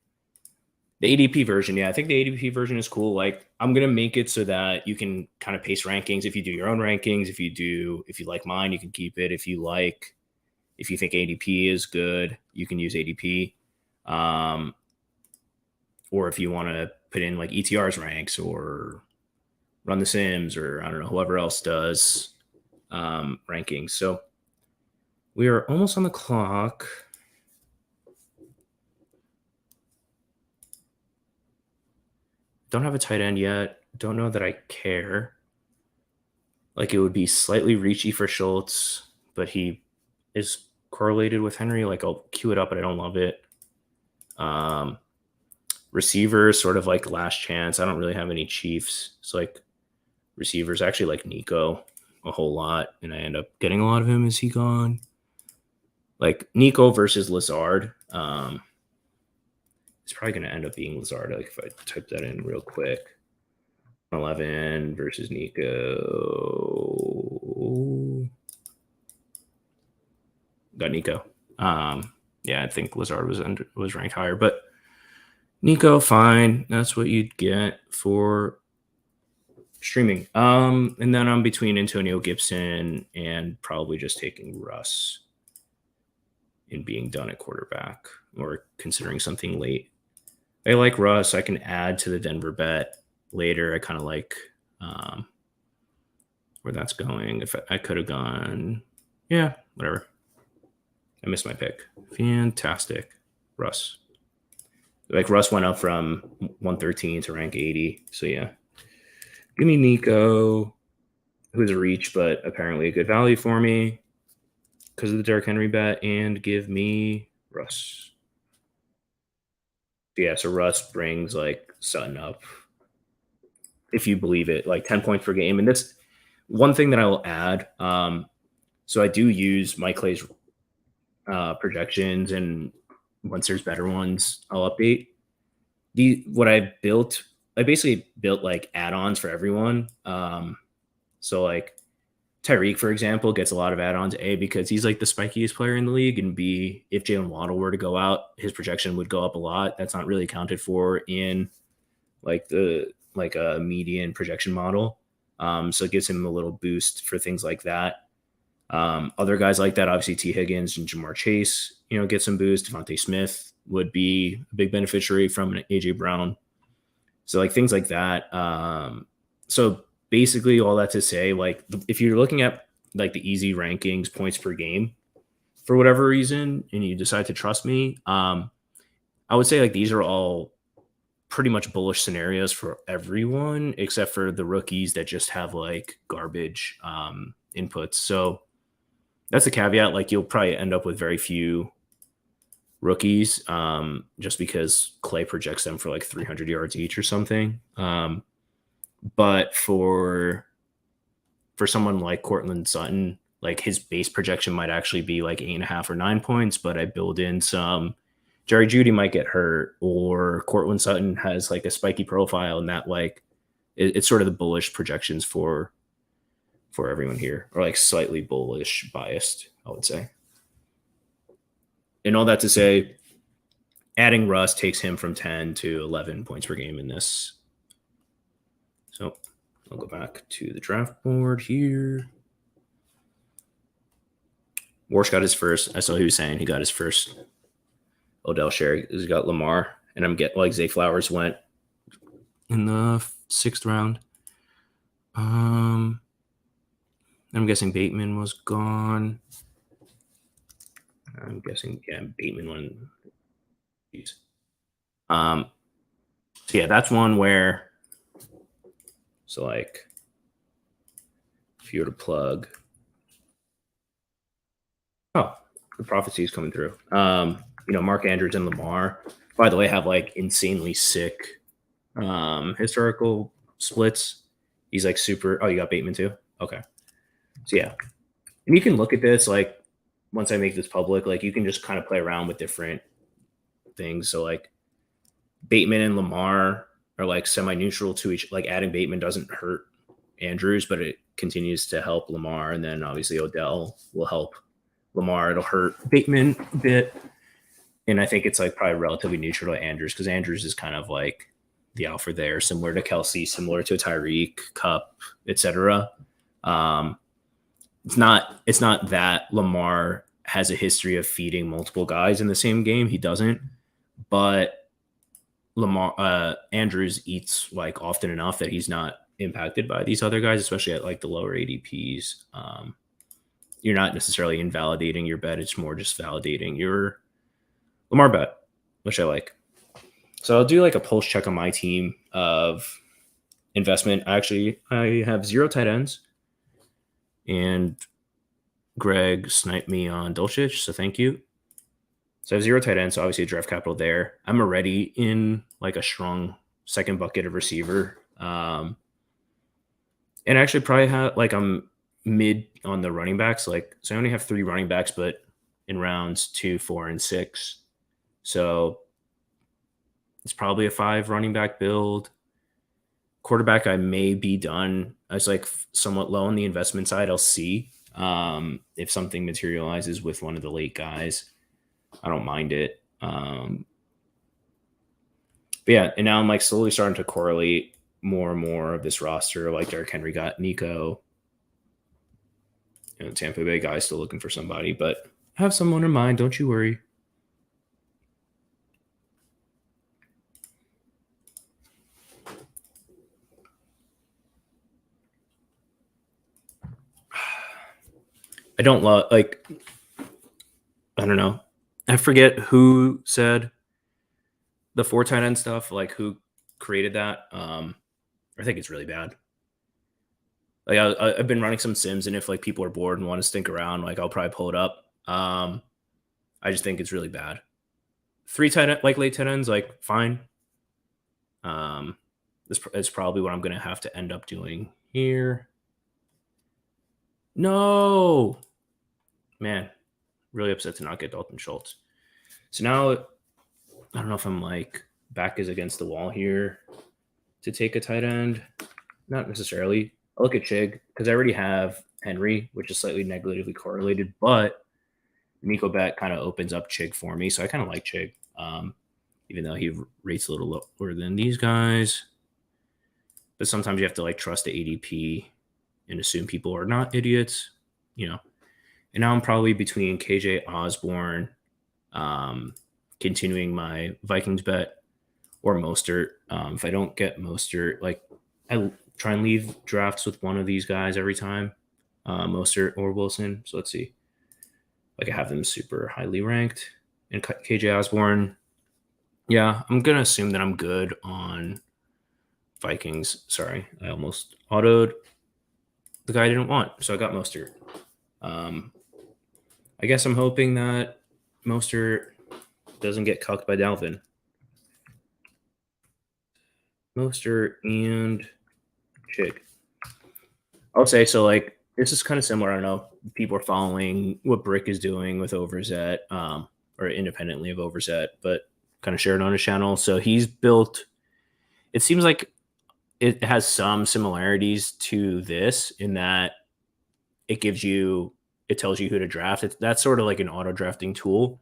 The ADP version. Yeah. I think the ADP version is cool. Like I'm going to make it so that you can kind of paste rankings. If you do your own rankings, if you like mine, you can keep it. If you think ADP is good, you can use ADP. Or if you want to put in like ETR's ranks or run the Sims or I don't know, whoever else does rankings. So we are almost on the clock. Don't have a tight end yet. Don't know that I care. Like it would be slightly reachy for Schultz, but he is correlated with Henry. Like I'll queue it up, but I don't love it. Receivers, sort of like last chance. I don't really have any Chiefs. It's like receivers actually like Nico a whole lot, and I end up getting a lot of him. Is he gone? Like Nico versus Lazard. It's probably going to end up being Lazard. Like if I type that in real quick. 11 versus Nico. Got Nico. Yeah, I think Lazard was ranked higher, but Nico, fine. That's what you'd get for streaming. And then I'm between Antonio Gibson and probably just taking Russ and being done at quarterback or considering something late. I like Russ. I can add to the Denver bet later. I kind of like where that's going. If I could have gone, yeah, whatever. I missed my pick. Fantastic. Russ. Like Russ went up from 113 to rank 80. So yeah. Give me Nico, who's a reach, but apparently a good value for me because of the Derrick Henry bet, and give me Russ. Yeah, so Russ brings like Sutton up, if you believe it, like 10 points per game. And this one thing that I will add. So I do use Mike Clay's projections, and once there's better ones, I'll update. What I basically built like add-ons for everyone. So like Tyreek, for example, gets a lot of add-ons, A, because he's like the spikiest player in the league, and B, if Jalen Waddle were to go out, his projection would go up a lot. That's not really accounted for in like a median projection model. So it gives him a little boost for things like that. Other guys like that, obviously T. Higgins and Jamar Chase, get some boost. Devontae Smith would be a big beneficiary from an AJ Brown. So like things like that. So basically all that to say, like if you're looking at like the easy rankings points per game for whatever reason, and you decide to trust me, I would say like these are all pretty much bullish scenarios for everyone except for the rookies that just have like garbage inputs. So that's a caveat. Like you'll probably end up with very few rookies just because Clay projects them for like 300 yards each or something. But for someone like Cortland Sutton, like his base projection might actually be like 8.5 or 9 points, but I build in some Jerry Judy might get hurt, or Cortland Sutton has like a spiky profile, and that like it's sort of the bullish projections for everyone here, or like slightly bullish biased, I would say. And all that to say, adding Russ takes him from 10 to 11 points per game in this. So I'll go back to the draft board here. Warsh got his first. I saw he was saying he got his first Odell Sherry. He's got Lamar, and I'm getting like Zay Flowers went in the 6th round. I'm guessing Bateman was gone. I'm guessing, yeah, Bateman went. So yeah, that's one where, so like, if you were to plug, oh, the prophecy is coming through. Mark Andrews and Lamar, by the way, have like insanely sick historical splits. He's like super. Oh, you got Bateman too? Okay. So yeah. And you can look at this, like, once I make this public, like you can just kind of play around with different things. So like Bateman and Lamar are like semi-neutral to each, like adding Bateman doesn't hurt Andrews, but it continues to help Lamar. And then obviously Odell will help Lamar. It'll hurt Bateman a bit. And I think it's like probably relatively neutral to Andrews, because Andrews is kind of like the alpha there, similar to Kelsey, similar to Tyreek, Cup, etc. It's not that Lamar has a history of feeding multiple guys in the same game. He doesn't, but Andrews eats like often enough that he's not impacted by these other guys, especially at like the lower ADPs. You're not necessarily invalidating your bet. It's more just validating your Lamar bet, which I like. So I'll do like a pulse check on my team of investment. Actually, I have 0 tight ends, and Greg sniped me on Dulcich, so thank you. So I have 0 tight ends, so obviously draft capital there. I'm already in like a strong second bucket of receiver. And actually probably have like I'm mid on the running backs. Like, so I only have 3 running backs, but in rounds 2, 4, and 6. So it's probably a 5 running back build. Quarterback, I may be done. I was like somewhat low on the investment side. I'll see if something materializes with one of the late guys. I don't mind it. But yeah, and now I'm like slowly starting to correlate more and more of this roster. Like Derrick Henry got Nico. Tampa Bay guy still looking for somebody, but I have someone in mind. Don't you worry. I don't love, like, I don't know. I forget who said the 4 tight end stuff, like who created that. I think it's really bad. Like I've been running some sims, and if like people are bored and want to stink around, like I'll probably pull it up. I just think it's really bad. 3 tight end, like late tight ends, like fine. This is probably what I'm going to have to end up doing here. No, man, really upset to not get Dalton Schultz. So now I don't know if I'm like back is against the wall here to take a tight end. Not necessarily. I'll look at Chig because I already have Henry, which is slightly negatively correlated, but Nico bet kind of opens up Chig for me. So I kind of like Chig, even though he rates a little lower than these guys. But sometimes you have to like trust the ADP and assume people are not idiots, And now I'm probably between KJ Osborne, continuing my Vikings bet, or Mostert. If I don't get Mostert, like I try and leave drafts with one of these guys every time. Mostert or Wilson. So let's see. Like I have them super highly ranked. And KJ Osborne, yeah, I'm gonna assume that I'm good on Vikings. Sorry, I almost autoed the guy I didn't want, so I got Mostert. I guess I'm hoping that Mostert doesn't get cucked by Dalvin. Mostert and Chig. I'll say so. Like this is kind of similar. I don't know. People are following what Brick is doing with Overzet, or independently of Overzet, but kind of shared on his channel. So he's built. It seems like it has some similarities to this in that it gives you, it tells you who to draft. That's sort of like an auto drafting tool.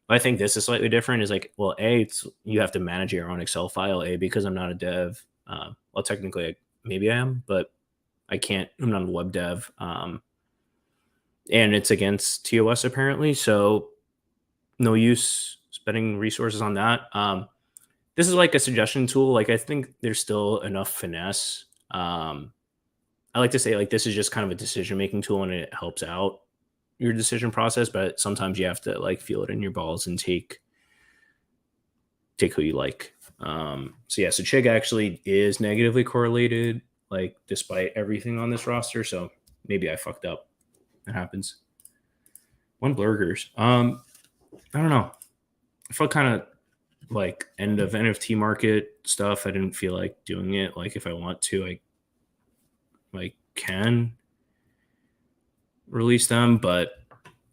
I think this is slightly different. Is like, well, it's you have to manage your own Excel file. Because I'm not a dev. Well, technically, maybe I am, but I can't. I'm not a web dev, and it's against TOS apparently. So no use spending resources on that. This is like a suggestion tool. Like I think there's still enough finesse. I like to say like this is just kind of a decision making tool, and it helps out your decision process. But sometimes you have to like feel it in your balls and take who you like. So yeah, so Chig actually is negatively correlated, like despite everything on this roster. So maybe I fucked up. It happens. One Blurgers. I don't know. I felt kind of like end of NFT market stuff. I didn't feel like doing it. Like if I want to, I can release them, but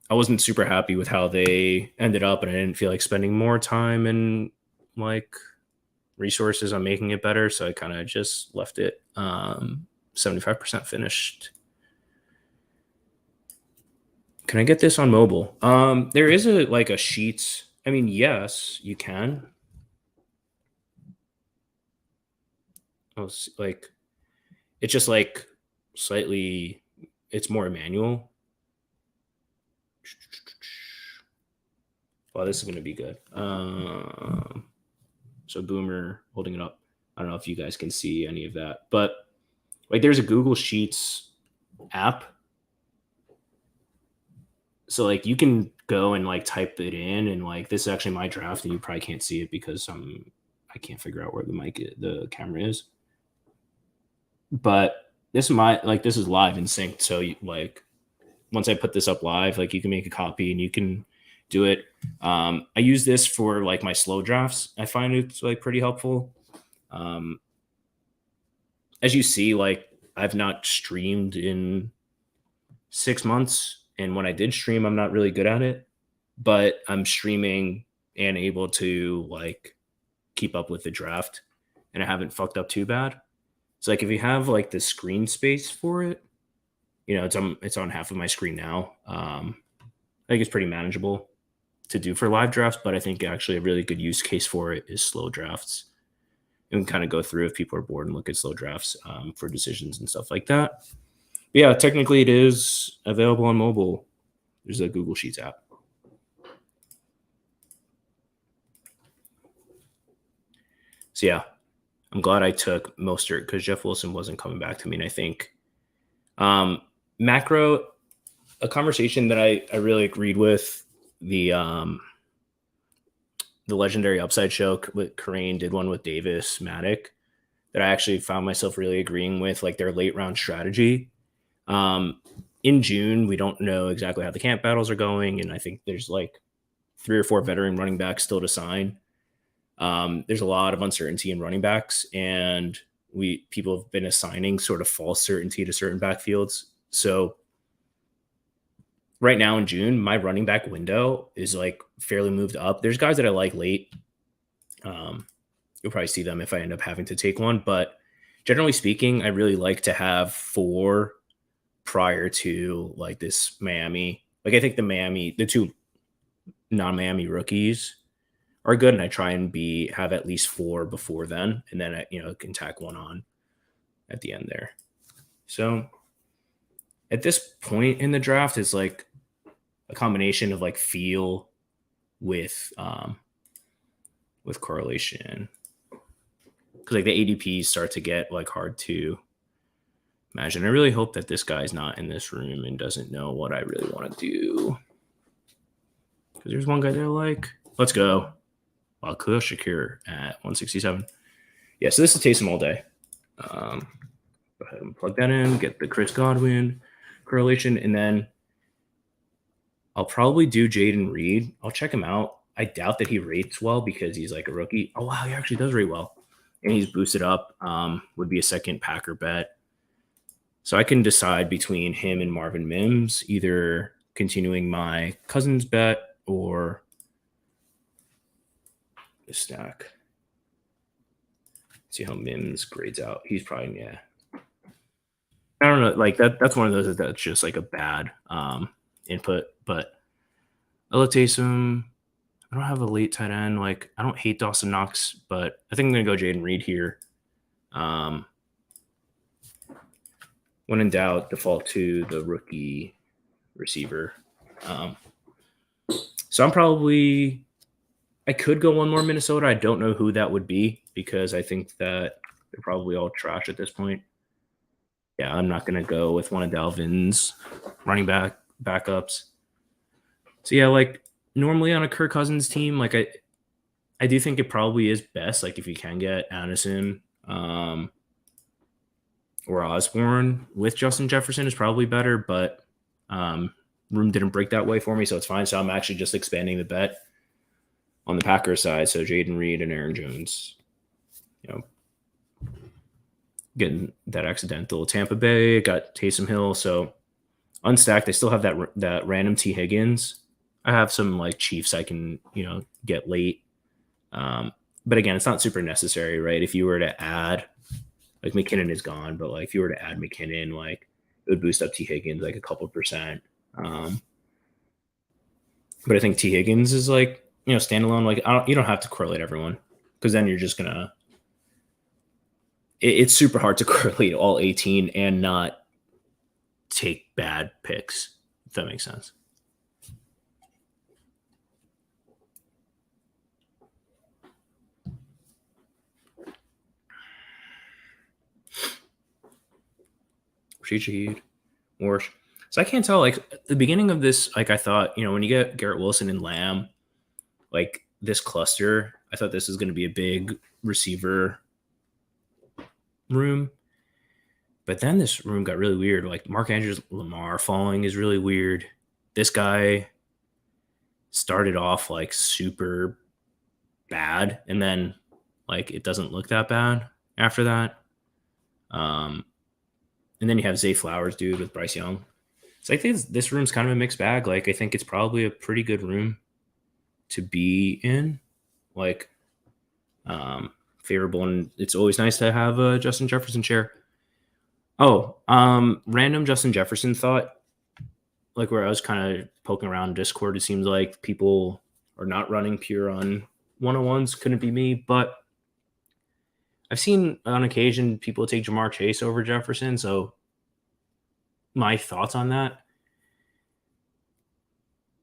I wasn't super happy with how they ended up, and I didn't feel like spending more time and like resources on making it better. So I kind of just left it 75% finished. Can I get this on mobile? There is a Sheets. I mean, yes, you can. Oh, like it's just like slightly. It's more manual. Wow, this is going to be good. So Boomer holding it up. I don't know if you guys can see any of that, but like there's a Google Sheets app. So like you can go and like type it in, and like this is actually my draft, and you probably can't see it because I can't figure out where the camera is. But this is live and synced. So like once I put this up live, like you can make a copy and you can do it. I use this for like my slow drafts. I find it's like pretty helpful. As you see, like I've not streamed in 6 months, and when I did stream, I'm not really good at it, but I'm streaming and able to like keep up with the draft, and I haven't fucked up too bad. So like if you have like the screen space for it, it's on half of my screen now. I think it's pretty manageable to do for live drafts, but I think actually a really good use case for it is slow drafts. And kind of go through if people are bored and look at slow drafts for decisions and stuff like that. But yeah, technically it is available on mobile. There's a Google Sheets app. So yeah, I'm glad I took Mostert because Jeff Wilson wasn't coming back to me. And I think macro, a conversation that I really agreed with the Legendary Upside show with Karane did one with Davis Maddock that I actually found myself really agreeing with, like their late round strategy. In June, we don't know exactly how the camp battles are going, and I think there's like 3 or 4 veteran running backs still to sign. There's a lot of uncertainty in running backs, and people have been assigning sort of false certainty to certain backfields. So right now in June, my running back window is like fairly moved up. There's guys that I like late. You'll probably see them if I end up having to take one, but generally speaking, I really like to have 4 prior to like this Miami. Like I think the 2 non-Miami rookies are good, and I try and have at least 4 before then, and then I can tack one on at the end there. So at this point in the draft, it's like a combination of like feel with correlation, because like the ADPs start to get like hard to Imagine. I really hope that this guy's not in this room and doesn't know what I really want to do. Because there's one guy there like, let's go. Wow, Khalil Shakir at 167. Yeah, so this is Taysom all day. Go ahead and plug that in, get the Chris Godwin correlation, and then I'll probably do Jaden Reed. I'll check him out. I doubt that he rates well because he's like a rookie. Oh, wow, he actually does rate well. And he's boosted up. Would be a second Packer bet. So I can decide between him and Marvin Mims, either continuing my Cousins bet or the stack. See how Mims grades out. He's probably, yeah. I don't know. Like that's one of those that's just like a bad input. But I love Taysom. I don't have a late tight end. Like I don't hate Dawson Knox, but I think I'm gonna go Jaden Reed here. When in doubt, default to the rookie receiver. So I could go one more Minnesota. I don't know who that would be because I think that they're probably all trash at this point. Yeah, I'm not going to go with one of Dalvin's running backups. So yeah, like normally on a Kirk Cousins team, like I do think it probably is best, like if you can get Addison or Osborne with Justin Jefferson is probably better, but room didn't break that way for me, so it's fine. So I'm actually just expanding the bet on the Packers side. So Jaden Reed and Aaron Jones, getting that accidental. Tampa Bay got Taysom Hill. So unstacked, I still have that random T Higgins. I have some like Chiefs I can, get late. But again, it's not super necessary, right? If you were to add, like McKinnon is gone, but like if you were to add McKinnon, like it would boost up T Higgins like a couple percent. But I think T Higgins is like, standalone. Like you don't have to correlate everyone because then you're just gonna. It's super hard to correlate all 18 and not take bad picks. If that makes sense. Shaheed, Warsh. So I can't tell. Like at the beginning of this, like I thought, when you get Garrett Wilson and Lamb, like this cluster, I thought this was going to be a big receiver room. But then this room got really weird. Like Mark Andrews Lamar falling is really weird. This guy started off like super bad, and then like it doesn't look that bad after that. And then you have Zay Flowers, dude, with Bryce Young. So I think this room's kind of a mixed bag. Like I think it's probably a pretty good room to be in. Like favorable, and it's always nice to have a Justin Jefferson share. Oh, random Justin Jefferson thought, like where I was kind of poking around Discord, it seems like people are not running pure on 101s. Couldn't be me, but I've seen on occasion people take Jamar Chase over Jefferson. So my thoughts on that,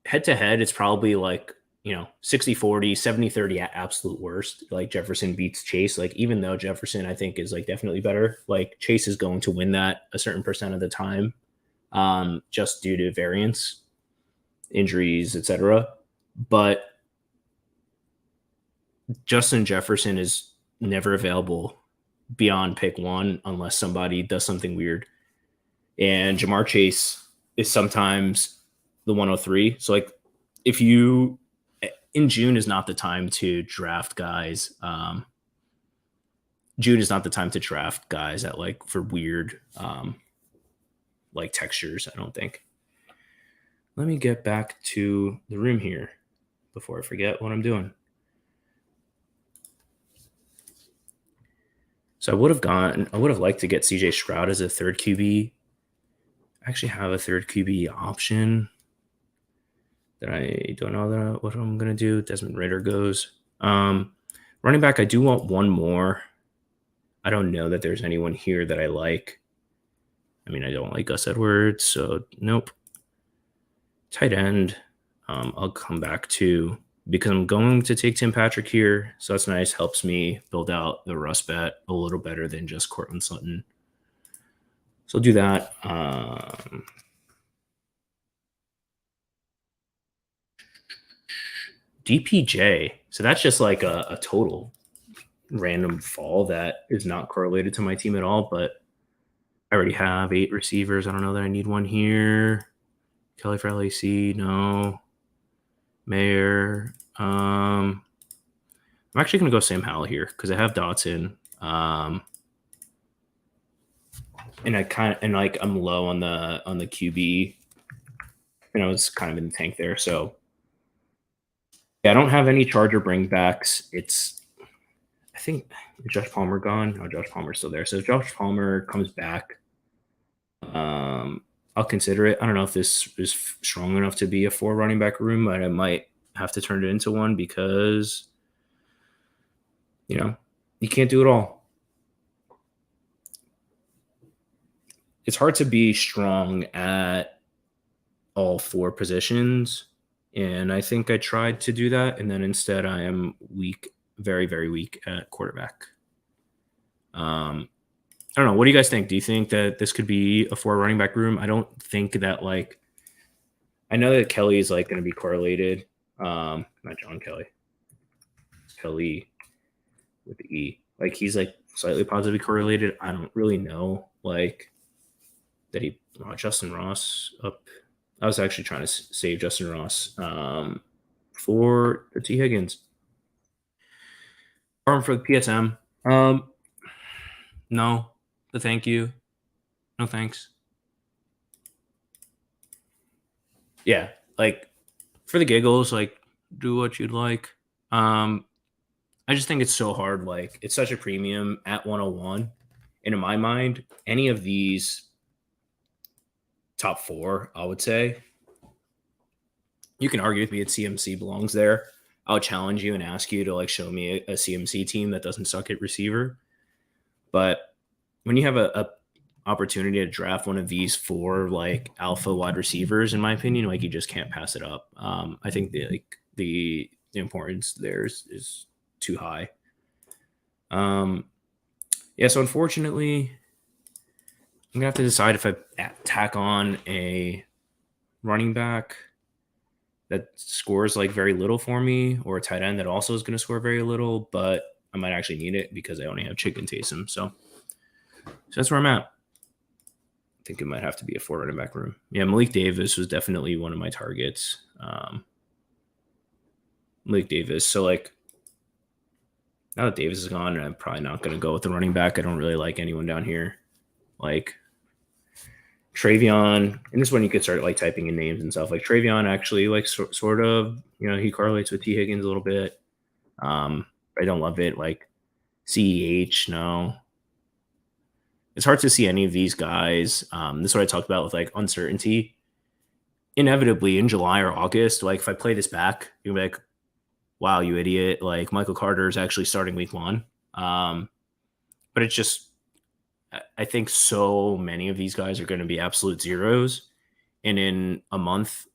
head to head, it's probably like, 60-40, 70-30 at absolute worst. Like Jefferson beats Chase. Like even though Jefferson, I think, is like definitely better, like Chase is going to win that a certain percent of the time, just due to variance, injuries, etc. But Justin Jefferson is never available beyond pick one unless somebody does something weird. And Jamar Chase is sometimes the 103. So like if you in June is not the time to draft guys. June is not the time to draft guys at like for weird like textures, I don't think. Let me get back to the room here before I forget what I'm doing. So I would have liked to get CJ Stroud as a third QB. I actually have a third QB option that I don't know what I'm going to do. Desmond Ridder goes. Running back, I do want one more. I don't know that there's anyone here that I like. I mean, I don't like Gus Edwards, so nope. Tight end, I'll come back to because I'm going to take Tim Patrick here. So that's nice. Helps me build out the Russ bet a little better than just Cortland Sutton. So I'll do that. DPJ. So that's just like a total random fall that is not correlated to my team at all. But I already have 8 receivers. I don't know that I need one here. Kelly for LAC, no. Mayor. I'm actually gonna go Sam Howell here because I have Dotson. And I kind of and like I'm low on the QB, and I was kind of in the tank there. So yeah, I don't have any Charger bringbacks. It's I think Josh Palmer gone. No, Josh Palmer's still there. So if Josh Palmer comes back, I'll consider it. I don't know if this is strong enough to be a 4 running back room, but I might have to turn it into one because you can't do it all. It's hard to be strong at all 4 positions. And I think I tried to do that. And then instead I am weak, very, very weak at quarterback. I don't know. What do you guys think? Do you think that this could be a 4 running back room? I don't think that I know that Kelly is going to be correlated. Not John Kelly. Kelly with the E. He's slightly positively correlated. I don't really know that he Justin Ross up. I was actually trying to save Justin Ross for the T. Higgins. Arm for the PSM. No, but thank you. No thanks. Yeah, for the giggles, do what you'd like. I just think it's so hard. It's such a premium at 101. And in my mind, any of these top 4, I would say, you can argue with me that CMC belongs there. I'll challenge you and ask you to show me a CMC team that doesn't suck at receiver. But when you have a opportunity to draft one of these 4 alpha wide receivers, in my opinion, you just can't pass it up. I think the importance there is too high. Yeah, so unfortunately, I'm gonna have to decide if I tack on a running back that scores very little for me, or a tight end that also is going to score very little, but I might actually need it because I only have Chicken Taysom. So that's where I'm at. I think it might have to be a 4 running back room. Yeah, Malik Davis was definitely one of my targets. Malik Davis. So now that Davis is gone, I'm probably not going to go with the running back. I don't really like anyone down here. Travion, and this is when you could start typing in names and stuff. Travion actually sort of, he correlates with T. Higgins a little bit. I don't love it. CEH, no. It's hard to see any of these guys. This is what I talked about with uncertainty. Inevitably in July or August, if I play this back, you'll be like, wow, you idiot. Michael Carter is actually starting week 1. But it's just, I think so many of these guys are going to be absolute zeros. And in a month,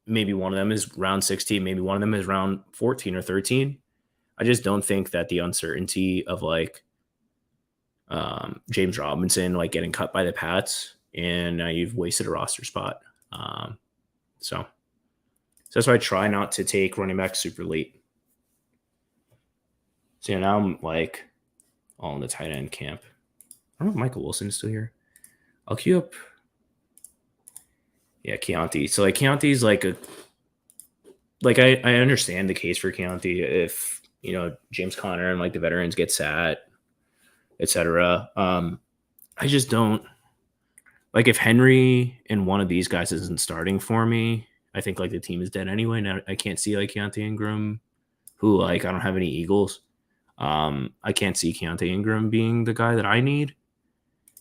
maybe one of them is round 16, maybe one of them is round 14 or 13. I just don't think that the uncertainty of James Robinson getting cut by the Pats, and now you've wasted a roster spot. So that's why I try not to take running back super late. So now I'm all in the tight end camp. I don't know if Michael Wilson is still here. I'll queue up. Yeah, Keontae. So Keontae's I understand the case for Keontae if James Conner and the veterans get sat, etc. I just don't if Henry and one of these guys isn't starting for me, I think the team is dead anyway. Now I can't see Keontae Ingram, who I don't have any Eagles. I can't see Keontae Ingram being the guy that I need.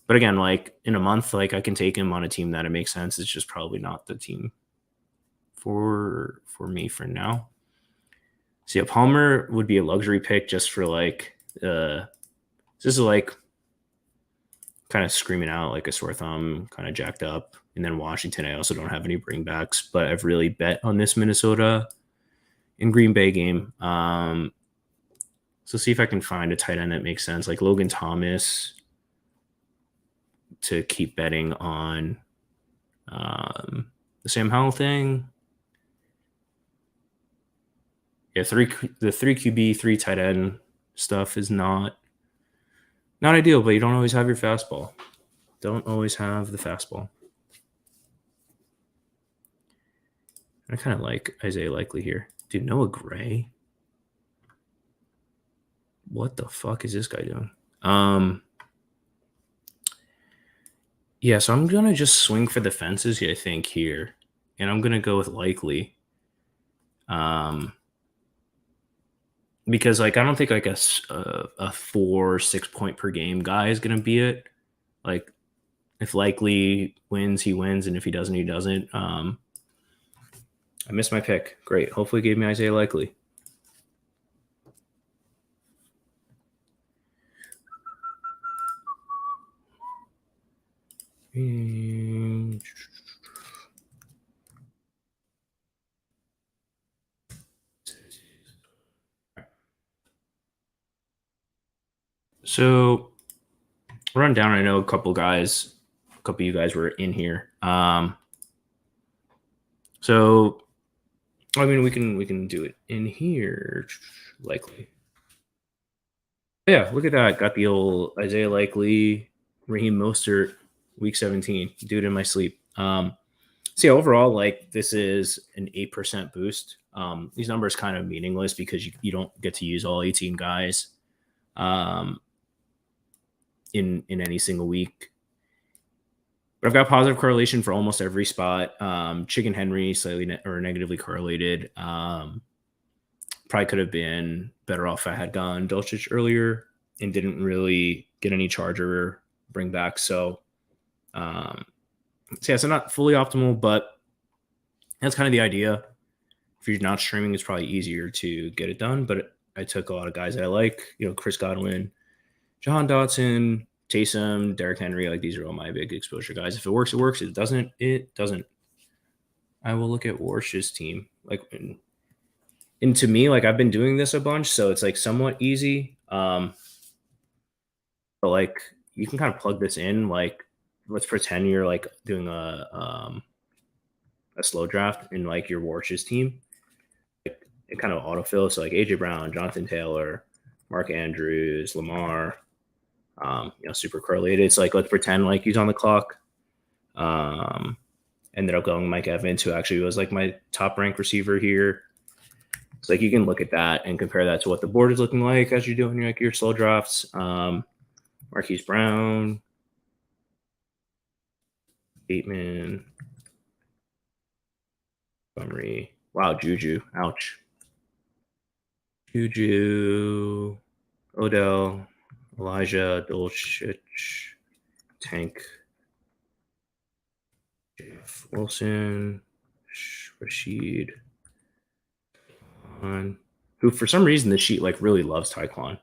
But again, in a month, I can take him on a team that it makes sense. It's just probably not the team for me for now. So yeah, Palmer would be a luxury pick just for this is kind of screaming out a sore thumb, kind of jacked up. And then Washington, I also don't have any bringbacks, but I've really bet on this Minnesota and Green Bay game. So see if I can find a tight end that makes sense, Logan Thomas. to keep betting on the Sam Howell thing. Yeah, the 3 QB, 3 tight end stuff is not ideal, but you don't always have your fastball. Don't always have the fastball. I kind of like Isaiah Likely here. Dude, Noah Gray? What the fuck is this guy doing? Yeah, so I'm going to just swing for the fences, I think, here. And I'm going to go with Likely. Because, like, I don't think, like, a 4-6 point per game guy is going to be it. Like, if Likely wins, he wins. And if he doesn't, he doesn't. I missed my pick. Great. Hopefully gave me Isaiah Likely. So run down. I know a couple of you guys were in here. So I mean, we can do it in here, Likely. Yeah, look at that. Got the old Isaiah Likely, Raheem Mostert, week 17. Do it in my sleep. So yeah, overall, like this is an 8% boost. These numbers kind of meaningless because you don't get to use all 18 guys in any single week. But I've got positive correlation for almost every spot. Chicken Henry slightly negatively correlated. Probably could have been better off if I had gone Dulcich earlier and didn't really get any Charger bring back. So yeah, so not fully optimal, but that's kind of the idea. If you're not streaming, it's probably easier to get it done. But I took a lot of guys that I like, Chris Godwin, Jahan Dotson, Taysom, Derrick Henry. Like these are all my big exposure guys. If it works, it works. If it doesn't, it doesn't. I will look at Warsh's team. Like, and to me, like I've been doing this a bunch, so it's like somewhat easy. But like you can kind of plug this in. Like, let's pretend you're like doing a slow draft in like your Warsh's team. Like, it kind of autofill. So like AJ Brown, Jonathan Taylor, Mark Andrews, Lamar. Super correlated. It's like let's pretend like he's on the clock. Ended up going Mike Evans, who actually was like my top ranked receiver here. It's like you can look at that and compare that to what the board is looking like as you're doing like your slow drafts. Marquise Brown, Bateman, Montgomery. Wow, Juju. Ouch. Juju, Odell, Elijah, Dolchich, Tank, Jeff Wilson, Rashid, who for some reason the sheet like really loves Tyquan.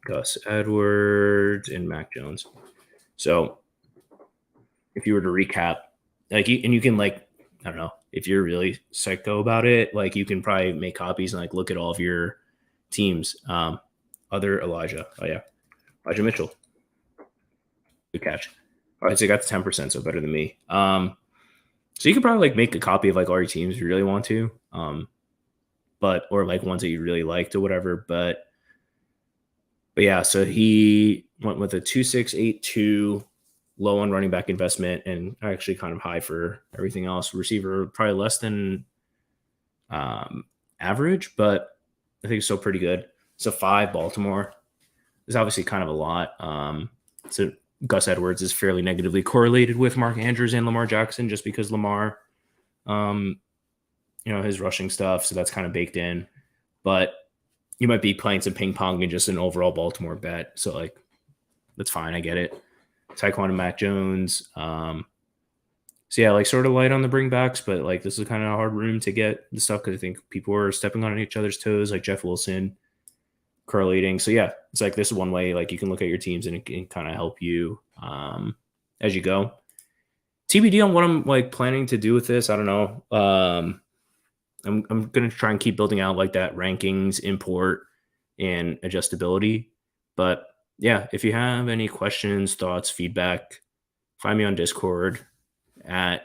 Gus Edwards and Mac Jones. So if you were to recap, like you can like, I don't know, if you're really psycho about it, like you can probably make copies and like look at all of your teams. Other Elijah. Oh yeah. Elijah Mitchell. Good catch. All right, so you got the 10%, so better than me. So you could probably like make a copy of like all your teams if you really want to. Or like ones that you really liked or whatever. But yeah, so he went with a 2.682 low on running back investment and actually kind of high for everything else. Receiver probably less than average, but I think it's still pretty good. So 5 Baltimore is obviously kind of a lot. So Gus Edwards is fairly negatively correlated with Mark Andrews and Lamar Jackson just because Lamar, his rushing stuff. So that's kind of baked in. But you might be playing some ping pong and just an overall Baltimore bet. So like, that's fine. I get it. Tyquan and Mac Jones. So yeah, like sort of light on the bringbacks, but like this is kind of a hard room to get the stuff because I think people are stepping on each other's toes, like Jeff Wilson correlating. So yeah, it's like this is one way like you can look at your teams and it can kind of help you as you go. TBD on what I'm like planning to do with this. I don't know. I'm going to try and keep building out like that rankings, import, and adjustability. But yeah, if you have any questions, thoughts, feedback, find me on Discord at,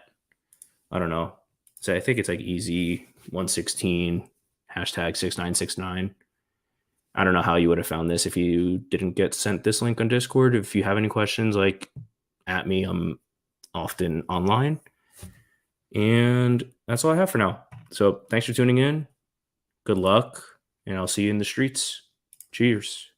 I don't know. So I think it's like easy 116 hashtag 6969. I don't know how you would have found this if you didn't get sent this link on Discord. If you have any questions, like at me, I'm often online. And that's all I have for now. So thanks for tuning in. Good luck, and I'll see you in the streets. Cheers.